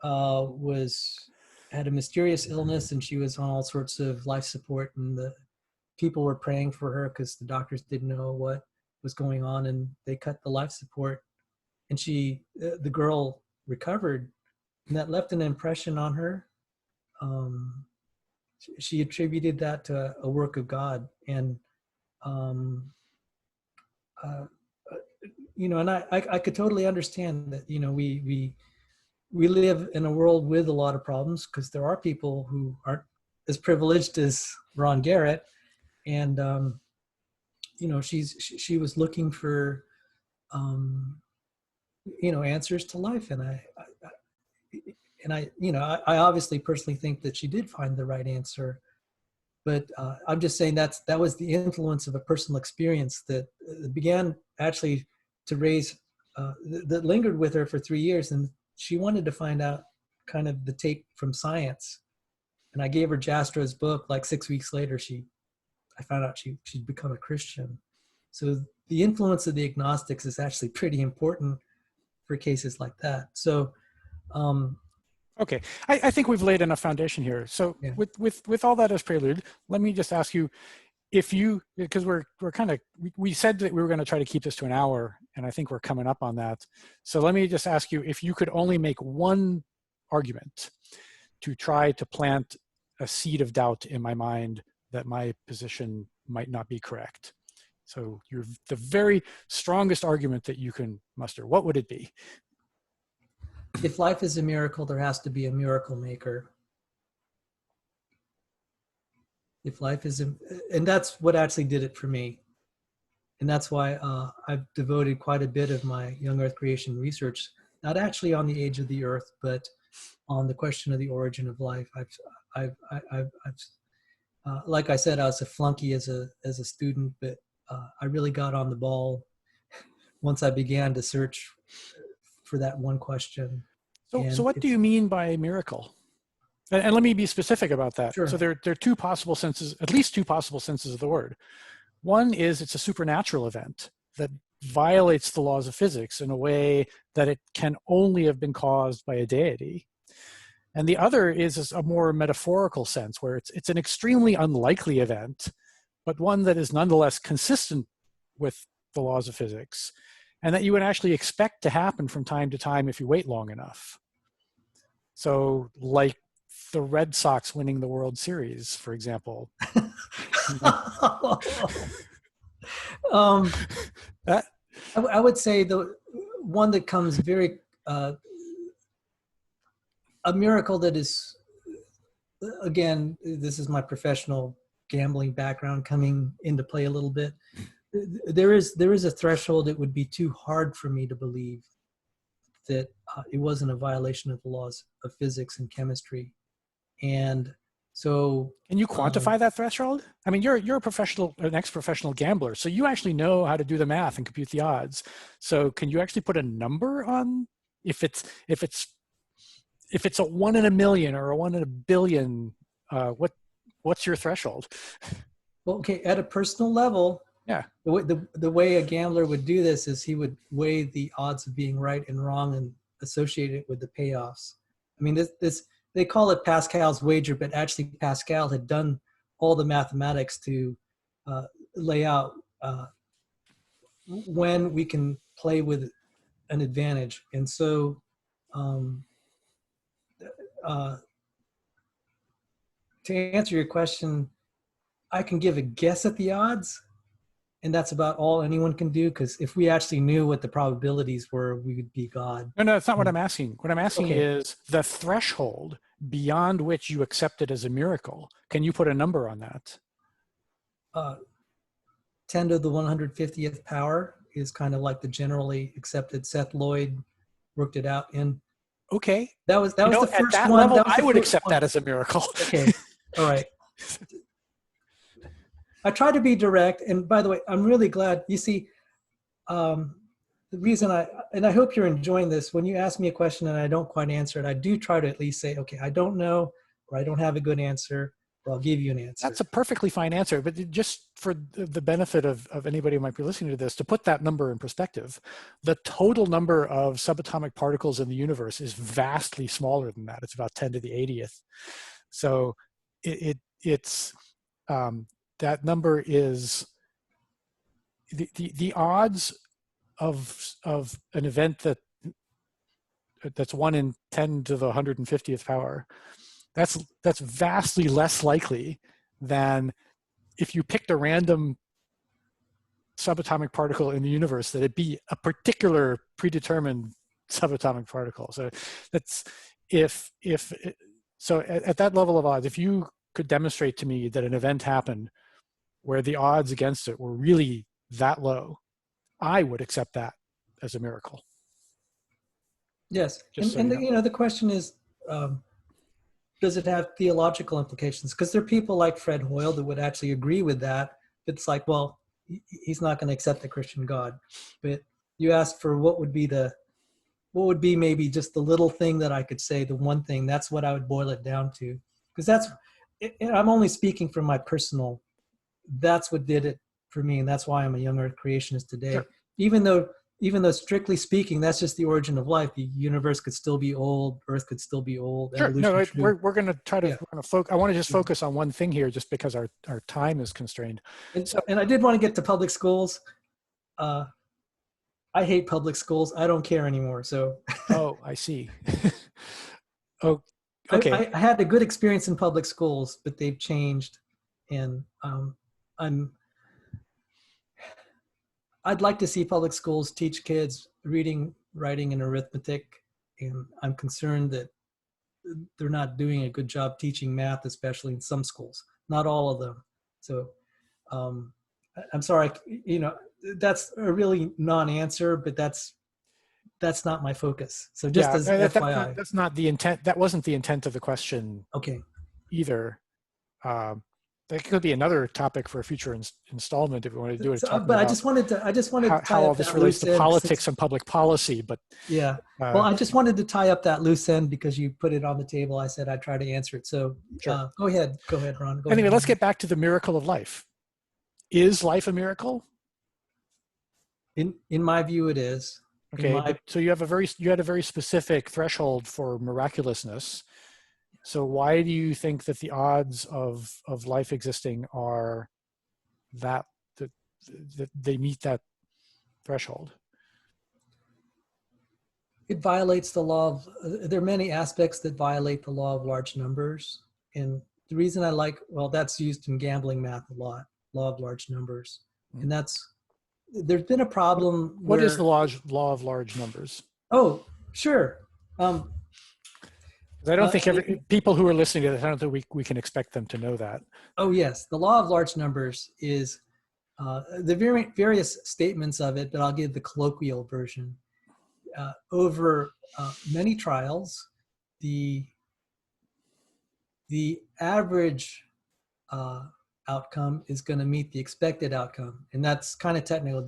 Speaker 2: had a mysterious illness, and she was on all sorts of life support, and the people were praying for her because the doctors didn't know what was going on, and they cut the life support, and the girl recovered, and that left an impression on her. She attributed that to a work of God, and and I could totally understand that. We live in a world with a lot of problems, because there are people who aren't as privileged as Ron Garret, and she was looking for answers to life, and I obviously personally think that she did find the right answer, but I'm just saying that was the influence of a personal experience that began actually to raise that lingered with her for 3 years, and she wanted to find out kind of the take from science. And I gave her Jastro's book. Like 6 weeks later, I found out she'd become a Christian. So the influence of the agnostics is actually pretty important for cases like that. So,
Speaker 1: okay, I think we've laid enough foundation here. So yeah. with all that as prelude, let me just ask you, because we said that we were going to try to keep this to an hour, and I think we're coming up on that. So let me just ask you, if you could only make one argument to try to plant a seed of doubt in my mind that my position might not be correct. So you're the very strongest argument that you can muster. What would it be?
Speaker 2: If life is a miracle, there has to be a miracle maker. If life is, and that's what actually did it for me. And that's why I've devoted quite a bit of my young Earth creation research, not actually on the age of the Earth, but on the question of the origin of life. I've like I said, I was a flunky as a student, but I really got on the ball once I began to search for that one question.
Speaker 1: So what do you mean by miracle? And let me be specific about that.
Speaker 2: Sure.
Speaker 1: So there are two possible senses, at least two possible senses of the word. One is it's a supernatural event that violates the laws of physics in a way that it can only have been caused by a deity. And the other is a more metaphorical sense, where it's an extremely unlikely event, but one that is nonetheless consistent with the laws of physics, and that you would actually expect to happen from time to time if you wait long enough. So like the Red Sox winning the World Series, for example.
Speaker 2: I would say the one that comes very, a miracle that is, again, this is my professional gambling background coming into play a little bit. There is a threshold. It would be too hard for me to believe that it wasn't a violation of the laws of physics and chemistry. And so,
Speaker 1: can you quantify that threshold? I mean, you're an ex-professional gambler, so you actually know how to do the math and compute the odds. So can you actually put a number on if it's if it's a 1 in a million or a 1 in a billion, what's your threshold?
Speaker 2: Well, okay, at a personal level,
Speaker 1: Yeah.
Speaker 2: the way a gambler would do this is he would weigh the odds of being right and wrong and associate it with the payoffs. I mean, this they call it Pascal's wager, but actually Pascal had done all the mathematics to lay out when we can play with an advantage. And so to answer your question, I can give a guess at the odds, and that's about all anyone can do, because if we actually knew what the probabilities were, we would be God.
Speaker 1: No, that's not what I'm asking. What I'm asking
Speaker 2: Okay.
Speaker 1: is the threshold beyond which you accept it as a miracle. Can you put a number on that?
Speaker 2: 10 to the 150th power is kind of like the generally accepted. Seth Lloyd worked it out, and
Speaker 1: Okay.
Speaker 2: that was the
Speaker 1: at
Speaker 2: first
Speaker 1: that
Speaker 2: one.
Speaker 1: level,
Speaker 2: That was
Speaker 1: I
Speaker 2: the
Speaker 1: would
Speaker 2: first
Speaker 1: accept
Speaker 2: one.
Speaker 1: that as a miracle.
Speaker 2: Okay. All right. I try to be direct, and by the way, I'm really glad. You see, the reason I hope you're enjoying this. When you ask me a question and I don't quite answer it, I do try to at least say, okay, I don't know, or I don't have a good answer, or I'll give you an answer.
Speaker 1: That's a perfectly fine answer, but just for the benefit of anybody who might be listening to this, to put that number in perspective, the total number of subatomic particles in the universe is vastly smaller than that. It's about 10 to the 80th. So it's that number is the odds of an event that's 1 in 10 to the 150th power. That's vastly less likely than if you picked a random subatomic particle in the universe, that it be a particular predetermined subatomic particle. So that's so at that level of odds, if you could demonstrate to me that an event happened where the odds against it were really that low, I would accept that as a miracle.
Speaker 2: Yes,
Speaker 1: Just
Speaker 2: and
Speaker 1: so you know.
Speaker 2: the question is, does it have theological implications? Because there are people like Fred Hoyle that would actually agree with that. It's like, well, he's not going to accept the Christian God. But you asked for what would be maybe just the little thing that I could say, the one thing. That's what I would boil it down to, because I'm only speaking from my personal. That's what did it for me, and that's why I'm a young Earth creationist today.
Speaker 1: Sure.
Speaker 2: Even though strictly speaking, that's just the origin of life. The universe could still be old. Earth could still be old.
Speaker 1: Sure. No, we're going to try to.
Speaker 2: Yeah.
Speaker 1: We're going to focus. I want to just focus on one thing here, just because our time is constrained.
Speaker 2: And I did want to get to public schools. I hate public schools. I don't care anymore. So.
Speaker 1: Oh, I see. Oh, okay.
Speaker 2: I had a good experience in public schools, but they've changed, and I'd like to see public schools teach kids reading, writing, and arithmetic, and I'm concerned that they're not doing a good job teaching math, especially in some schools, not all of them. So I'm sorry, that's a really non-answer, but that's not my focus. So just as FYI.
Speaker 1: That's not the intent. That wasn't the intent of the question.
Speaker 2: Okay.
Speaker 1: Either. That could be another topic for a future installment if we want to do it.
Speaker 2: But I just wanted to
Speaker 1: how all this relates to politics and public policy. But
Speaker 2: yeah, well, I just wanted to tie up that loose end because you put it on the table. I said I'd try to answer it. So
Speaker 1: sure.
Speaker 2: Go ahead, Ron.
Speaker 1: Anyway, let's get back to the miracle of life. Is life a miracle?
Speaker 2: In my view, it is.
Speaker 1: Okay, so you had a very specific threshold for miraculousness. So why do you think that the odds of life existing are that they meet that threshold?
Speaker 2: It violates the law of, there are many aspects that violate the law of large numbers. And the reason that's used in gambling math a lot, law of large numbers. And there's been a problem.
Speaker 1: What is the law of large numbers?
Speaker 2: Oh, sure.
Speaker 1: I don't think people who are listening to this, I don't think we can expect them to know that.
Speaker 2: Oh, yes. The law of large numbers is the various statements of it, but I'll give the colloquial version. Over many trials, the average outcome is going to meet the expected outcome. And that's kind of technical.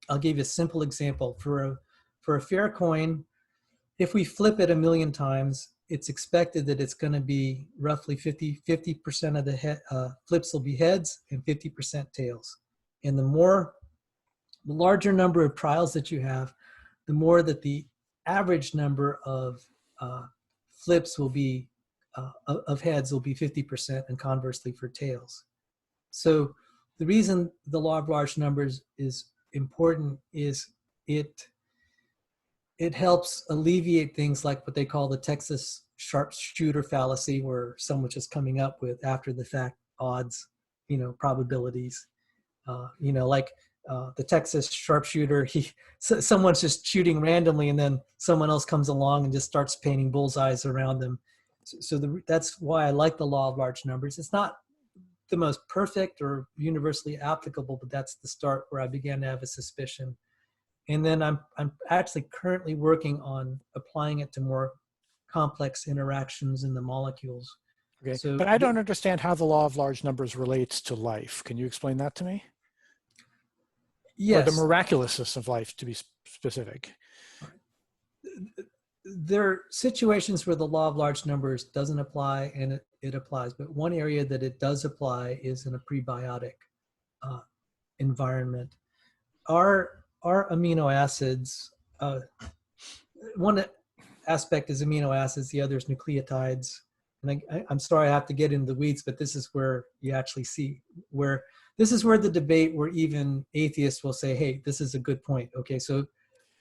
Speaker 2: I'll give you a simple example. For a fair coin, if we flip it 1 million times, it's expected that it's going to be roughly 50% of the flips will be heads and 50% tails. And the larger number of trials that you have, the more that the average number of flips will be, of heads will be 50%, and conversely for tails. So the reason the law of large numbers is important is it helps alleviate things like what they call the Texas sharpshooter fallacy, where someone's just coming up with after the fact odds, probabilities. The Texas sharpshooter, someone's just shooting randomly, and then someone else comes along and just starts painting bullseyes around them. That's why I like the law of large numbers. It's not the most perfect or universally applicable, but that's the start where I began to have a suspicion. And then I'm actually currently working on applying it to more complex interactions in the molecules.
Speaker 1: Okay,
Speaker 2: so
Speaker 1: but I don't understand how the law of large numbers relates to life. Can you explain that to me?
Speaker 2: Yes.
Speaker 1: Or the miraculousness of life, to be specific.
Speaker 2: There are situations where the law of large numbers doesn't apply, and it applies. But one area that it does apply is in a prebiotic environment. Our amino acids, one aspect is amino acids, the other is nucleotides. And I'm sorry I have to get into the weeds, but this is where you actually see this is where the debate where even atheists will say, hey, this is a good point. Okay, so.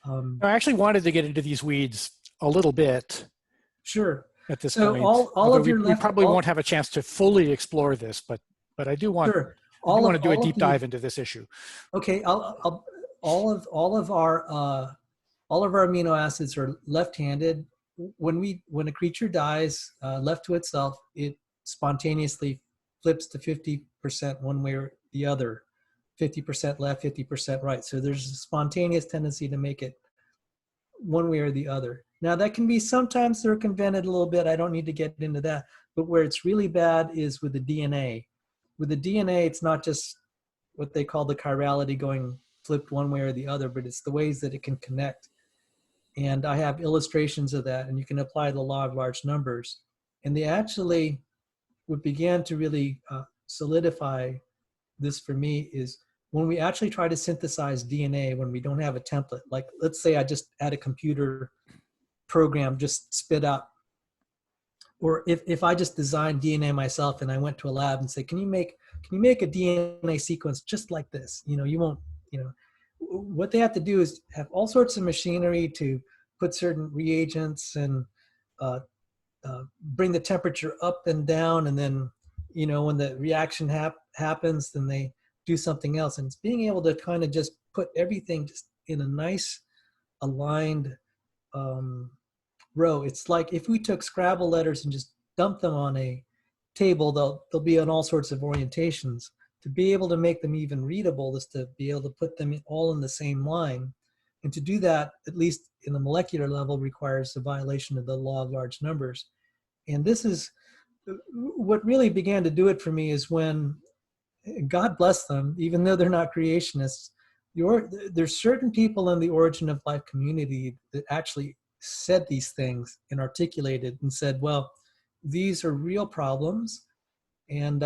Speaker 1: I actually wanted to get into these weeds a little bit.
Speaker 2: Sure.
Speaker 1: At this
Speaker 2: so
Speaker 1: point.
Speaker 2: all of
Speaker 1: we probably won't have a chance to fully explore this, but I do want,
Speaker 2: sure.
Speaker 1: I do want to do a deep dive into this issue.
Speaker 2: Okay, all of our amino acids are left-handed. When a creature dies left to itself, it spontaneously flips to 50% one way or the other, 50% left, 50% right. So there's a spontaneous tendency to make it one way or the other. Now that can be sometimes circumvented a little bit. I don't need to get into that. But where it's really bad is with the DNA. With the DNA, it's not just what they call the chirality going flipped one way or the other, but it's the ways that it can connect. And I have illustrations of that, and you can apply the law of large numbers. And they actually, what began to really solidify this for me is when we actually try to synthesize DNA when we don't have a template. Like, let's say I just had a computer program just spit out, or if I just designed DNA myself and I went to a lab and say, can you make a DNA sequence just like this? You won't, what they have to do is have all sorts of machinery to put certain reagents and bring the temperature up and down, and then when the reaction happens, then they do something else. And it's being able to kind of just put everything just in a nice aligned row. It's like if we took Scrabble letters and just dumped them on a table, they'll be on all sorts of orientations. To be able to make them even readable is to be able to put them all in the same line. And to do that, at least in the molecular level, requires a violation of the law of large numbers. And this is what really began to do it for me, is when, God bless them, even though they're not creationists, there's certain people in the origin of life community that actually said these things and articulated and said, well, these are real problems, and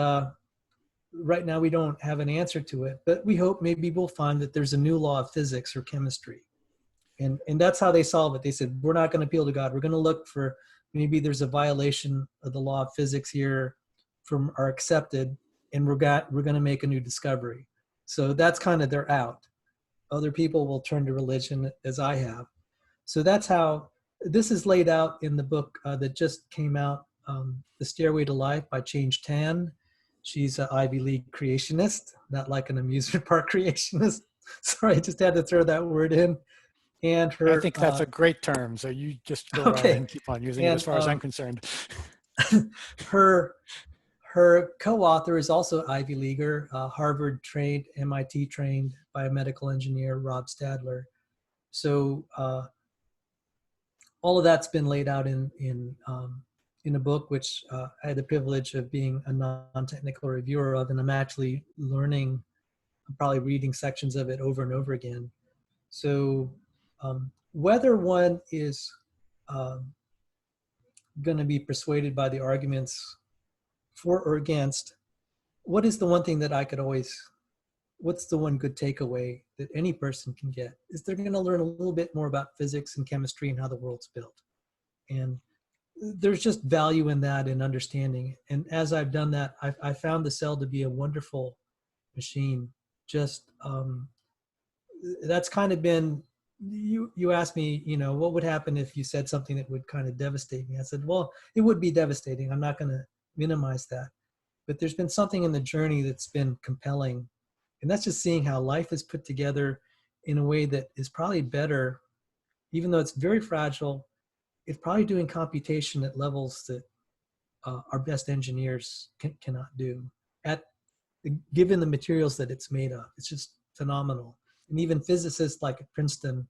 Speaker 2: right now we don't have an answer to it, but we hope maybe we'll find that there's a new law of physics or chemistry. And that's how they solve it. They said, we're not going to appeal to God. We're going to look for, maybe there's a violation of the law of physics here from our accepted, and we're going to make a new discovery. So that's kind of their out. Other people will turn to religion, as I have. So that's how this is laid out in the book that just came out, The Stairway to Life by Change Tan. She's an Ivy League creationist, not like an amusement park creationist. Sorry, I just had to throw that word in. And her,
Speaker 1: I think that's a great term. So you just go on and keep on using it as far as I'm concerned.
Speaker 2: her co-author is also Ivy Leaguer, Harvard trained, MIT trained biomedical engineer, Rob Stadler. So all of that's been laid out in a book, which I had the privilege of being a non-technical reviewer of, and I'm actually learning, I'm probably reading sections of it over and over again. So whether one is going to be persuaded by the arguments for or against, what is the one thing that I could always, what's the one good takeaway that any person can get, is they're going to learn a little bit more about physics and chemistry and how the world's built. And there's just value in that and understanding. And as I've done that, I found the cell to be a wonderful machine. Just that's kind of been, you asked me, you know, what would happen if you said something that would kind of devastate me? I said, well, it would be devastating. I'm not going to minimize that. But there's been something in the journey that's been compelling. And that's just seeing how life is put together in a way that is probably better, even though it's very fragile. It's probably doing computation at levels that our best engineers cannot do, given the materials that it's made of. It's just phenomenal. And even physicists like at Princeton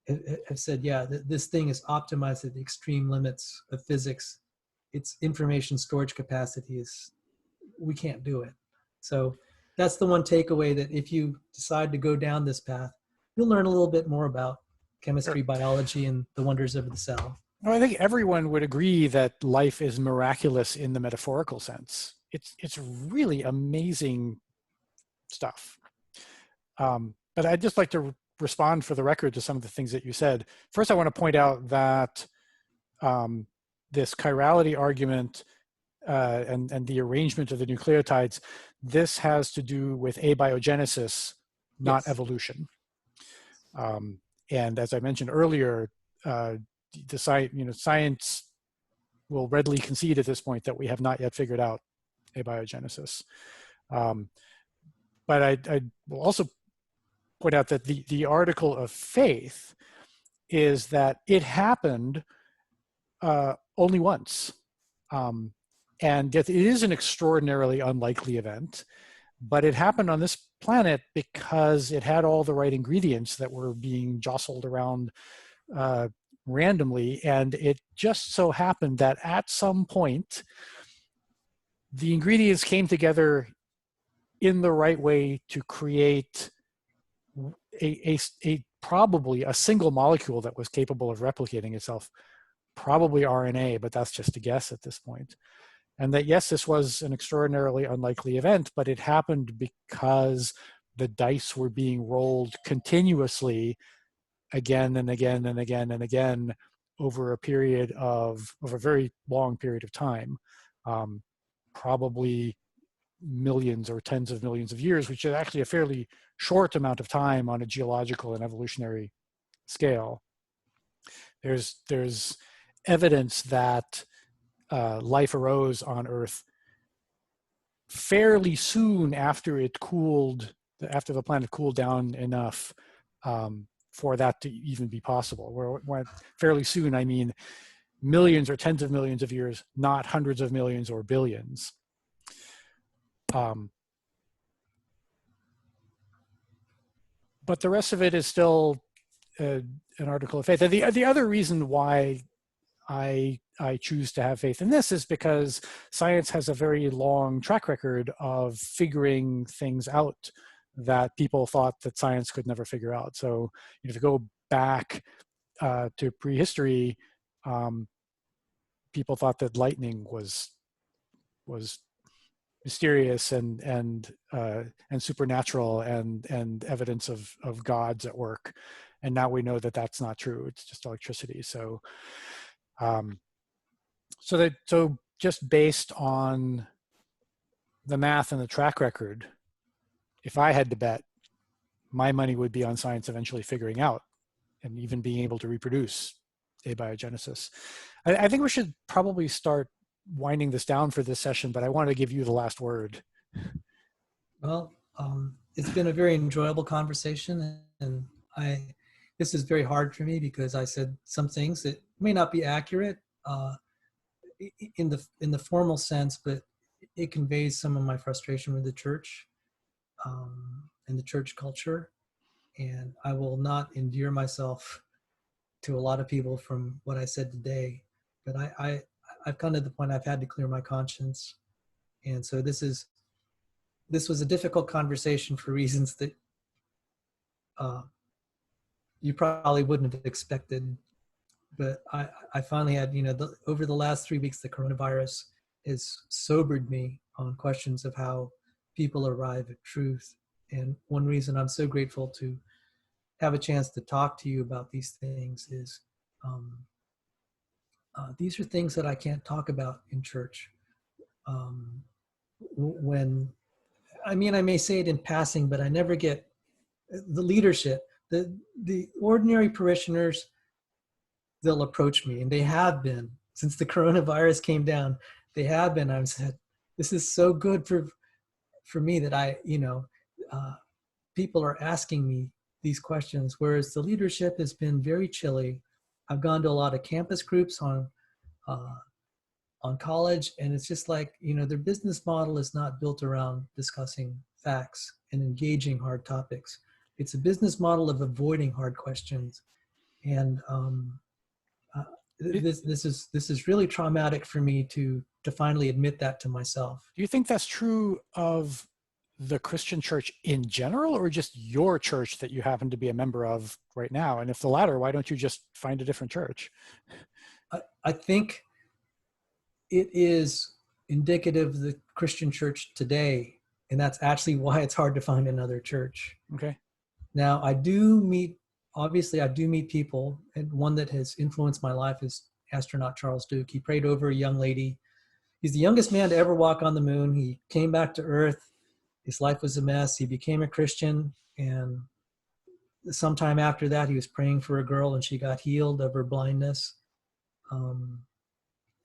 Speaker 2: have said, yeah, this thing is optimized at the extreme limits of physics. Its information storage capacity is, we can't do it. So that's the one takeaway, that if you decide to go down this path, you'll learn a little bit more about chemistry, biology, and the wonders of the cell.
Speaker 1: Well, I think everyone would agree that life is miraculous in the metaphorical sense. It's really amazing stuff. But I'd just like to respond for the record to some of the things that you said. First, I want to point out that this chirality argument and the arrangement of the nucleotides, this has to do with abiogenesis, not evolution. And as I mentioned earlier, science will readily concede at this point that we have not yet figured out abiogenesis. But I will also point out that the article of faith is that it happened only once. And yet it is an extraordinarily unlikely event, but it happened on this planet because it had all the right ingredients that were being jostled around randomly. And it just so happened that at some point, the ingredients came together in the right way to create probably a single molecule that was capable of replicating itself, probably RNA, but that's just a guess at this point. And that, yes, this was an extraordinarily unlikely event, but it happened because the dice were being rolled continuously again and again and again and again over a period of a very long period of time, probably millions or tens of millions of years, which is actually a fairly short amount of time on a geological and evolutionary scale. There's evidence that life arose on Earth fairly soon after it cooled, after the planet cooled down enough for that to even be possible. When fairly soon, I mean millions or tens of millions of years, not hundreds of millions or billions. But the rest of it is still an article of faith. And the other reason why I choose to have faith in this is because science has a very long track record of figuring things out that people thought that science could never figure out. So if you go back to prehistory, people thought that lightning was mysterious and supernatural and evidence of gods at work. And now we know that that's not true. It's just electricity. So so just based on the math and the track record, if I had to bet, my money would be on science eventually figuring out and even being able to reproduce abiogenesis. I think we should probably start winding this down for this session, but I want to give you the last word.
Speaker 2: Well, it's been a very enjoyable conversation, and this is very hard for me because I said some things that may not be accurate in the formal sense, but it conveys some of my frustration with the church and the church culture. And I will not endear myself to a lot of people from what I said today, but I've come to the point I've had to clear my conscience. And so this was a difficult conversation for reasons that you probably wouldn't have expected but I finally had, over the last 3 weeks, the coronavirus has sobered me on questions of how people arrive at truth. And one reason I'm so grateful to have a chance to talk to you about these things is um, these are things that I can't talk about in church. Um, when, I mean, I may say it in passing, but I never get the leadership, the ordinary parishioners. They'll approach me, and they have been since the coronavirus came down. They have been. I've said, this is so good for me that people are asking me these questions, whereas the leadership has been very chilly. I've gone to a lot of campus groups on college, and it's just like, their business model is not built around discussing facts and engaging hard topics. It's a business model of avoiding hard questions. And this is really traumatic for me to finally admit that to myself.
Speaker 1: Do you think that's true of the Christian church in general, or just your church that you happen to be a member of right now? And if the latter, why don't you just find a different church?
Speaker 2: I think it is indicative of the Christian church today, and that's actually why it's hard to find another church.
Speaker 1: Okay.
Speaker 2: Now, I do meet people, and one that has influenced my life is astronaut Charles Duke. He prayed over a young lady. He's the youngest man to ever walk on the moon. He came back to Earth. His life was a mess. He became a Christian, and sometime after that, he was praying for a girl, and she got healed of her blindness.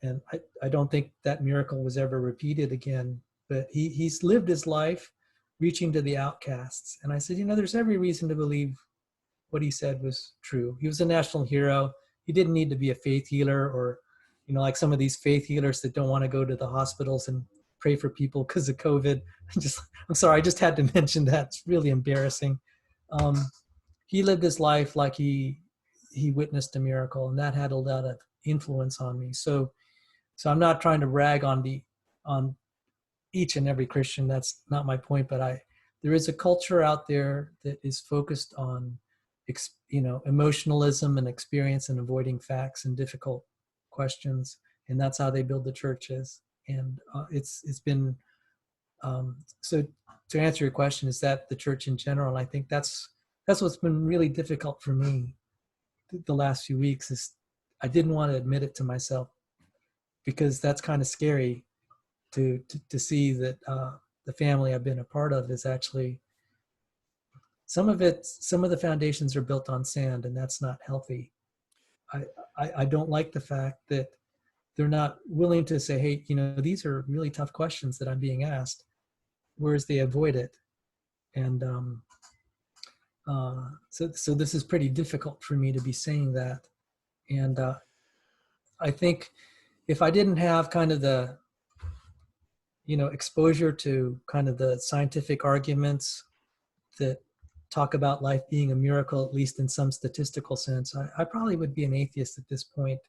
Speaker 2: And I don't think that miracle was ever repeated again, but he's lived his life reaching to the outcasts. And I said, there's every reason to believe what he said was true. He was a national hero. He didn't need to be a faith healer, or, like some of these faith healers that don't want to go to the hospitals and pray for people because of COVID. I'm sorry, I just had to mention that. It's really embarrassing. He lived his life like he witnessed a miracle, and that had a lot of influence on me. So I'm not trying to rag on each and every Christian. That's not my point. But there is a culture out there that is focused on, emotionalism and experience and avoiding facts and difficult questions, and that's how they build the churches. And it's been so. To answer your question, is that the church in general? I think that's what's been really difficult for me the last few weeks. Is I didn't want to admit it to myself, because that's kind of scary to see that the family I've been a part of is actually, some of the foundations are built on sand, and that's not healthy. I don't like the fact that they're not willing to say, hey, these are really tough questions that I'm being asked, whereas they avoid it. And so this is pretty difficult for me to be saying that. And I think if I didn't have kind of the, exposure to kind of the scientific arguments that talk about life being a miracle, at least in some statistical sense, I probably would be an atheist at this point,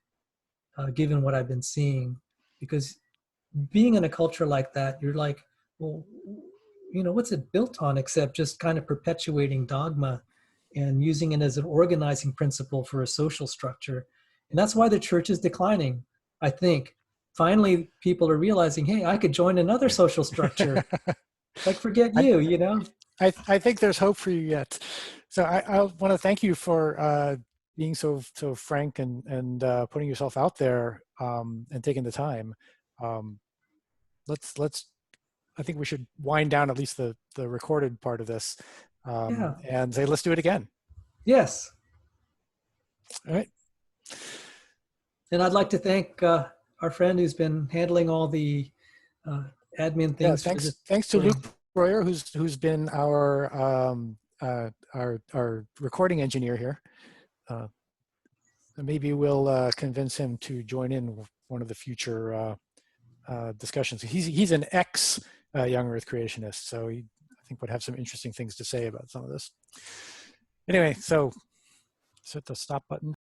Speaker 2: given what I've been seeing. Because being in a culture like that, you're like, well, what's it built on except just kind of perpetuating dogma and using it as an organizing principle for a social structure. And that's why the church is declining, I think. Finally, people are realizing, hey, I could join another social structure. Like, forget you,
Speaker 1: I think there's hope for you yet. So I want to thank you for being so frank and putting yourself out there and taking the time. I think we should wind down at least the recorded part of this and say, let's do it again.
Speaker 2: Yes.
Speaker 1: All right.
Speaker 2: And I'd like to thank our friend who's been handling all the admin things.
Speaker 1: Yeah, thanks to Luke Breuer, who's been our recording engineer here. Maybe we'll convince him to join in one of the future discussions. He's an ex Young Earth creationist, so I think would have some interesting things to say about some of this. Anyway, so hit the stop button.